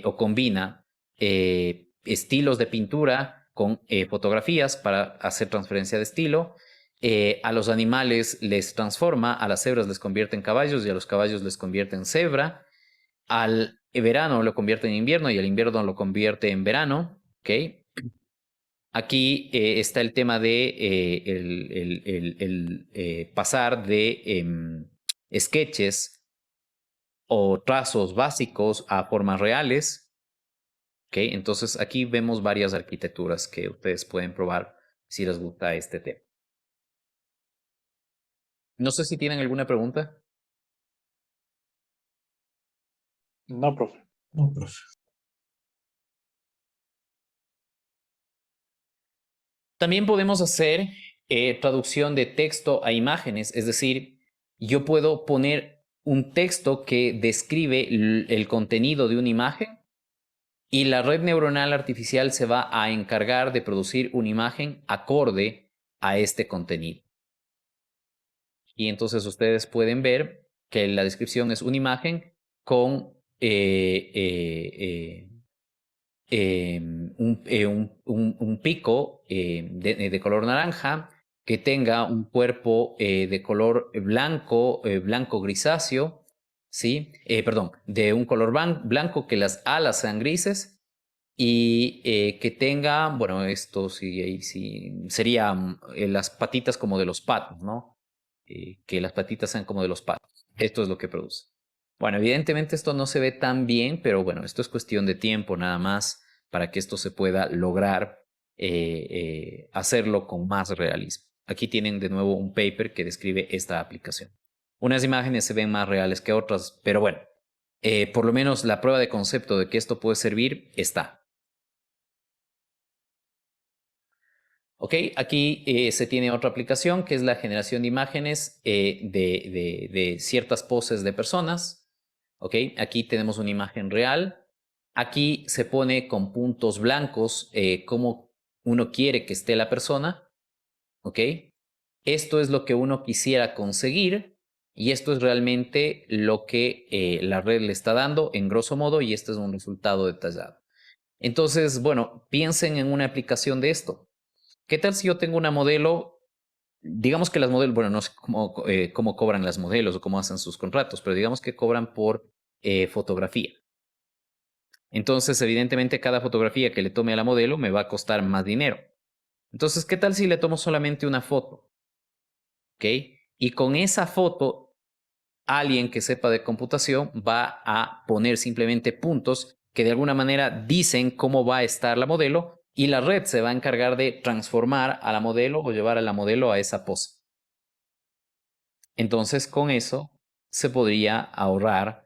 o combina estilos de pintura con fotografías para hacer transferencia de estilo. A los animales les transforma, a las cebras les convierte en caballos y a los caballos les convierte en cebra. Al verano lo convierte en invierno y al invierno lo convierte en verano. ¿Ok? Aquí está el tema de pasar de sketches o trazos básicos a formas reales. ¿Okay? Entonces aquí vemos varias arquitecturas que ustedes pueden probar si les gusta este tema. No sé si tienen alguna pregunta. No, profe. No, profe. También podemos hacer traducción de texto a imágenes, es decir, yo puedo poner un texto que describe el contenido de una imagen y la red neuronal artificial se va a encargar de producir una imagen acorde a este contenido. Y entonces ustedes pueden ver que la descripción es una imagen con un pico de color naranja que tenga un cuerpo de color blanco, blanco grisáceo, ¿sí? Perdón, de un color blanco, que las alas sean grises y que tenga, bueno, esto sí, sería las patitas como de los patos, ¿no? Que las patitas sean como de los patos. Esto es lo que produce. Bueno, evidentemente esto no se ve tan bien, pero bueno, esto es cuestión de tiempo nada más para que esto se pueda lograr hacerlo con más realismo. Aquí tienen de nuevo un paper que describe esta aplicación. Unas imágenes se ven más reales que otras, pero bueno, por lo menos la prueba de concepto de que esto puede servir está. Ok, aquí se tiene otra aplicación que es la generación de imágenes de ciertas poses de personas. Ok, aquí tenemos una imagen real. Aquí se pone con puntos blancos cómo uno quiere que esté la persona. Ok, esto es lo que uno quisiera conseguir y esto es realmente lo que la red le está dando en grosso modo y este es un resultado detallado. Entonces, bueno, piensen en una aplicación de esto. ¿Qué tal si yo tengo una modelo? Digamos que las modelos, bueno, no sé cómo cobran las modelos o cómo hacen sus contratos, pero digamos que cobran por fotografía. Entonces, evidentemente, cada fotografía que le tome a la modelo me va a costar más dinero. Entonces, ¿qué tal si le tomo solamente una foto? ¿Ok? Y con esa foto, alguien que sepa de computación va a poner simplemente puntos que de alguna manera dicen cómo va a estar la modelo y la red se va a encargar de transformar a la modelo o llevar a la modelo a esa pose. Entonces, con eso se podría ahorrar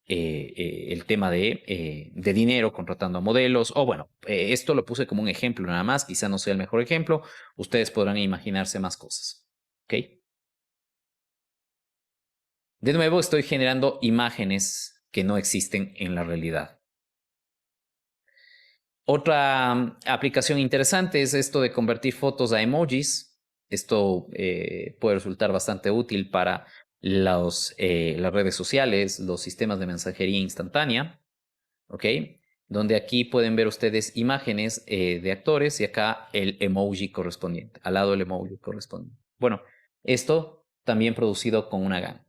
el tema de dinero, contratando a modelos, o bueno, esto lo puse como un ejemplo nada más, quizá no sea el mejor ejemplo, ustedes podrán imaginarse más cosas, ¿ok? De nuevo, estoy generando imágenes que no existen en la realidad. Otra aplicación interesante es esto de convertir fotos a emojis. Esto puede resultar bastante útil para las redes sociales, los sistemas de mensajería instantánea, ¿ok? Donde aquí pueden ver ustedes imágenes de actores y acá el emoji correspondiente, al lado el emoji correspondiente. Bueno, esto también producido con una GAN.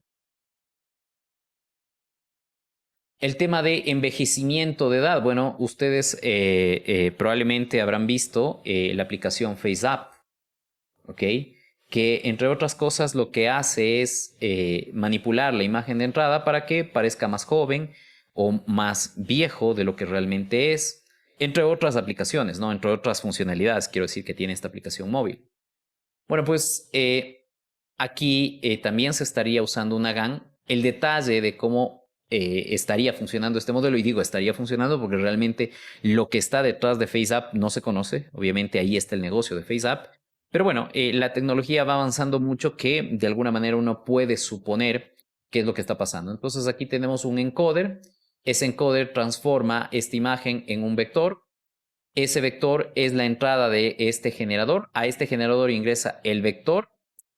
El tema de envejecimiento de edad. Bueno, ustedes probablemente habrán visto la aplicación FaceApp, ¿ok? Que entre otras cosas lo que hace es manipular la imagen de entrada para que parezca más joven o más viejo de lo que realmente es, entre otras aplicaciones, ¿no? Entre otras funcionalidades, quiero decir, que tiene esta aplicación móvil. Bueno, pues aquí también se estaría usando una GAN. El detalle de cómo estaría funcionando este modelo, y digo estaría funcionando porque realmente lo que está detrás de FaceApp no se conoce. Obviamente ahí está el negocio de FaceApp. Pero bueno, la tecnología va avanzando mucho que de alguna manera uno puede suponer qué es lo que está pasando. Entonces aquí tenemos un encoder. Ese encoder transforma esta imagen en un vector. Ese vector es la entrada de este generador. A este generador ingresa el vector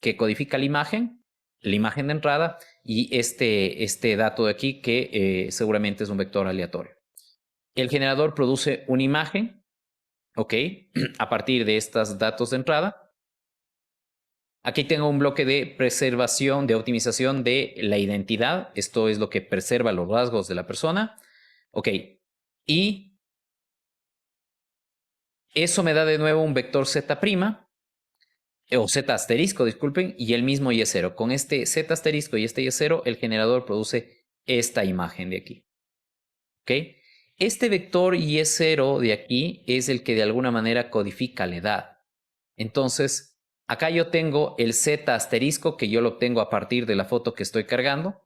que codifica la imagen de entrada, y este dato de aquí que seguramente es un vector aleatorio. El generador produce una imagen, ¿ok? A partir de estos datos de entrada. Aquí tengo un bloque de preservación, de optimización de la identidad. Esto es lo que preserva los rasgos de la persona. ¿Ok? Y eso me da de nuevo un vector Z', o Z asterisco, disculpen, y el mismo Y0. Con este Z asterisco y este Y0, el generador produce esta imagen de aquí. ¿Ok? Este vector Y0 de aquí es el que de alguna manera codifica la edad. Entonces, acá yo tengo el Z asterisco que yo lo obtengo a partir de la foto que estoy cargando.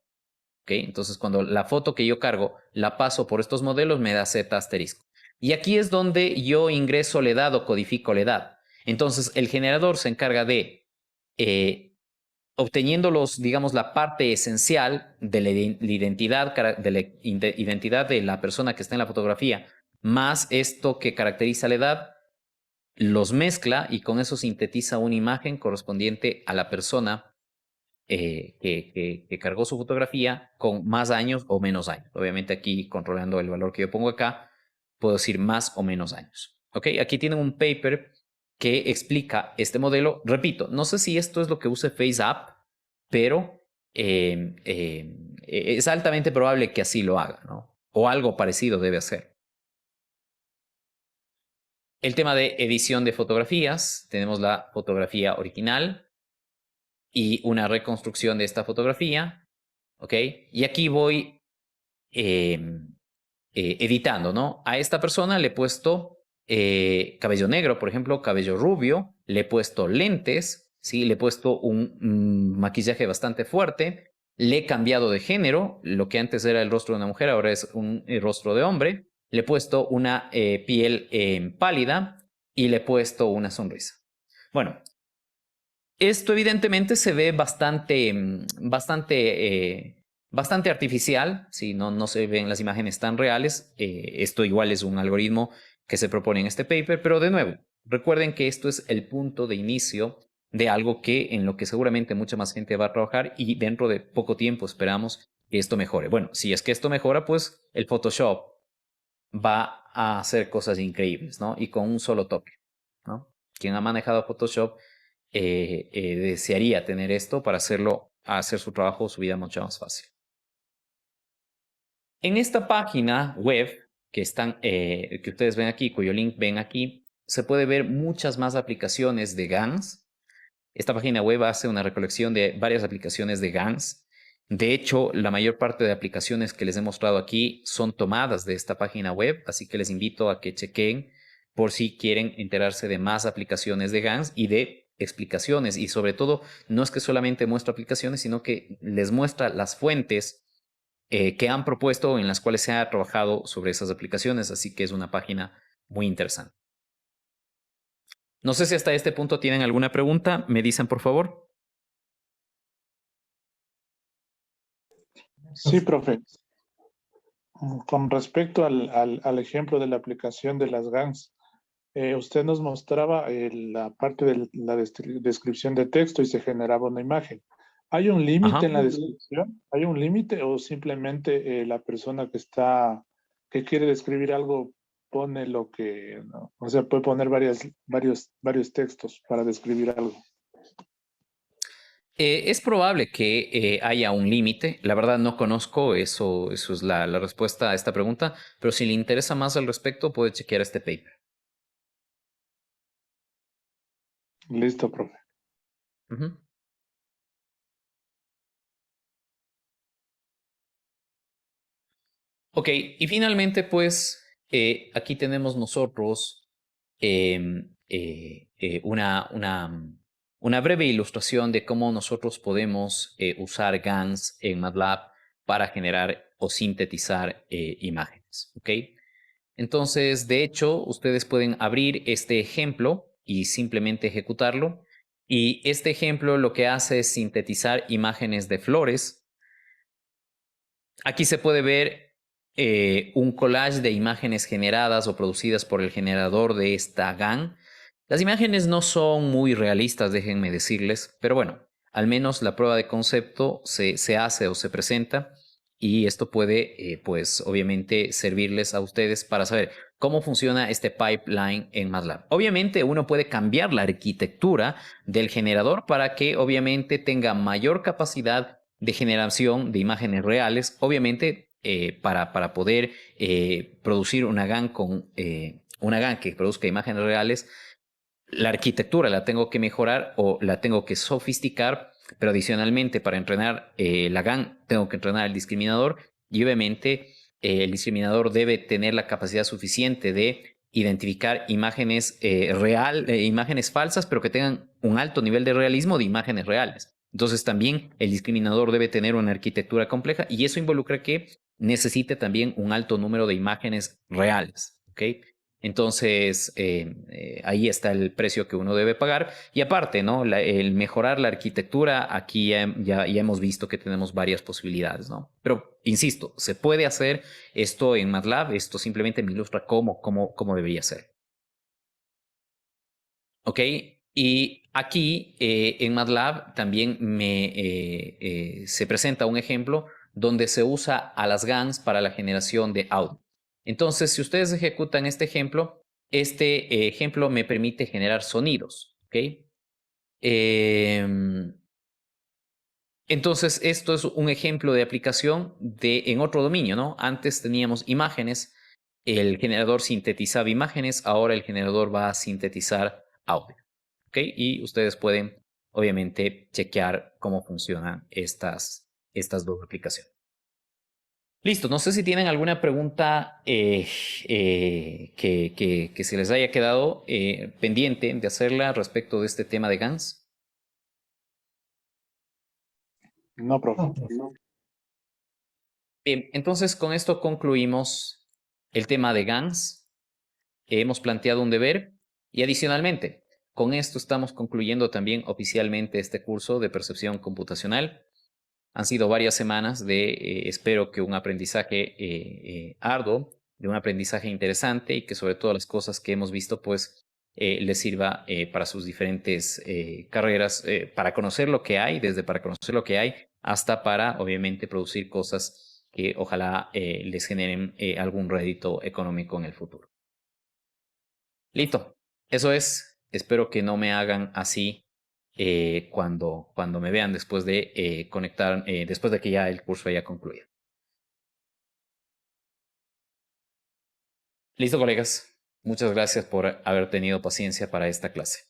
¿Ok? Entonces, cuando la foto que yo cargo la paso por estos modelos, me da Z asterisco. Y aquí es donde yo ingreso la edad o codifico la edad. Entonces, el generador se encarga de, obteniendo digamos, la parte esencial de la identidad de la persona que está en la fotografía, más esto que caracteriza la edad, los mezcla y con eso sintetiza una imagen correspondiente a la persona que cargó su fotografía con más años o menos años. Obviamente aquí, controlando el valor que yo pongo acá, puedo decir más o menos años. ¿Ok? Aquí tienen un paper que explica este modelo. Repito, no sé si esto es lo que use FaceApp, pero es altamente probable que así lo haga, ¿no? O algo parecido debe hacer. El tema de edición de fotografías. Tenemos la fotografía original y una reconstrucción de esta fotografía. ¿Ok? Y aquí voy editando, ¿no? A esta persona le he puesto cabello negro, por ejemplo, cabello rubio, le he puesto lentes, ¿sí? Le he puesto un maquillaje bastante fuerte, le he cambiado de género, lo que antes era el rostro de una mujer, ahora es un rostro de hombre, le he puesto una piel pálida y le he puesto una sonrisa. Bueno, esto evidentemente se ve bastante artificial, ¿sí? No se ven las imágenes tan reales. Esto igual es un algoritmo que se propone en este paper, pero de nuevo, recuerden que esto es el punto de inicio de algo en lo que seguramente mucha más gente va a trabajar, y dentro de poco tiempo esperamos que esto mejore. Bueno, si es que esto mejora, pues el Photoshop va a hacer cosas increíbles, ¿no? Y con un solo toque, ¿no? Quien ha manejado Photoshop desearía tener esto para hacer su trabajo, su vida mucho más fácil. En esta página web que ustedes ven aquí, cuyo link ven aquí, se puede ver muchas más aplicaciones de GANs. Esta página web hace una recolección de varias aplicaciones de GANs. De hecho, la mayor parte de aplicaciones que les he mostrado aquí son tomadas de esta página web, así que les invito a que chequen por si quieren enterarse de más aplicaciones de GANs y de explicaciones. Y sobre todo, no es que solamente muestra aplicaciones, sino que les muestra las fuentes que han propuesto, en las cuales se ha trabajado sobre esas aplicaciones, así que es una página muy interesante. No sé si hasta este punto tienen alguna pregunta, me dicen por favor. Sí, profe. Con respecto al ejemplo de la aplicación de las GANs, usted nos mostraba la parte de la descripción de texto y se generaba una imagen. ¿Hay un límite Ajá. en la descripción? ¿Hay un límite o simplemente la persona que quiere describir algo pone lo que, ¿no? O sea, puede poner varios textos para describir algo? Es probable que haya un límite. La verdad no conozco eso. Eso es la respuesta a esta pregunta. Pero si le interesa más al respecto, puede chequear este paper. Listo, profe. Ujú. Ok, y finalmente, pues, aquí tenemos nosotros una breve ilustración de cómo nosotros podemos usar GANs en MATLAB para generar o sintetizar imágenes. ¿Ok? Entonces, de hecho, ustedes pueden abrir este ejemplo y simplemente ejecutarlo. Y este ejemplo lo que hace es sintetizar imágenes de flores. Aquí se puede ver un collage de imágenes generadas o producidas por el generador de esta GAN. Las imágenes no son muy realistas, déjenme decirles, pero bueno, al menos la prueba de concepto se hace o se presenta y esto puede, pues obviamente, servirles a ustedes para saber cómo funciona este pipeline en MATLAB. Obviamente uno puede cambiar la arquitectura del generador para que obviamente tenga mayor capacidad de generación de imágenes reales, obviamente para poder producir una GAN una GAN que produzca imágenes reales, la arquitectura la tengo que mejorar o la tengo que sofisticar, pero adicionalmente para entrenar la GAN tengo que entrenar el discriminador y obviamente el discriminador debe tener la capacidad suficiente de identificar imágenes imágenes falsas, pero que tengan un alto nivel de realismo de imágenes reales. Entonces también el discriminador debe tener una arquitectura compleja y eso involucra que necesite también un alto número de imágenes reales. ¿Ok? Entonces, ahí está el precio que uno debe pagar. Y aparte, ¿no? El mejorar la arquitectura, aquí ya hemos visto que tenemos varias posibilidades, ¿no? Pero, insisto, se puede hacer esto en MATLAB. Esto simplemente me ilustra cómo debería ser. ¿Ok? Y aquí en MATLAB también se presenta un ejemplo donde se usa a las GANs para la generación de audio. Entonces, si ustedes ejecutan este ejemplo me permite generar sonidos. ¿Ok? Entonces, esto es un ejemplo de aplicación en otro dominio, ¿no? Antes teníamos imágenes, el generador sintetizaba imágenes, ahora el generador va a sintetizar audio. ¿Ok? Y ustedes pueden, obviamente, chequear cómo funcionan estas dos aplicaciones. Listo, no sé si tienen alguna pregunta que se les haya quedado pendiente de hacerla respecto de este tema de GANs. No, profe. Bien, entonces con esto concluimos el tema de GANs. Hemos planteado un deber y adicionalmente, con esto estamos concluyendo también oficialmente este curso de percepción computacional. Han sido varias semanas de, espero que un aprendizaje arduo, de un aprendizaje interesante y que sobre todo las cosas que hemos visto pues les sirva para sus diferentes carreras, para conocer lo que hay, desde para conocer lo que hay hasta para obviamente producir cosas que ojalá les generen algún rédito económico en el futuro. Listo, eso es. Espero que no me hagan así cuando me vean después de conectar, después de que ya el curso haya concluido. Listo, colegas. Muchas gracias por haber tenido paciencia para esta clase.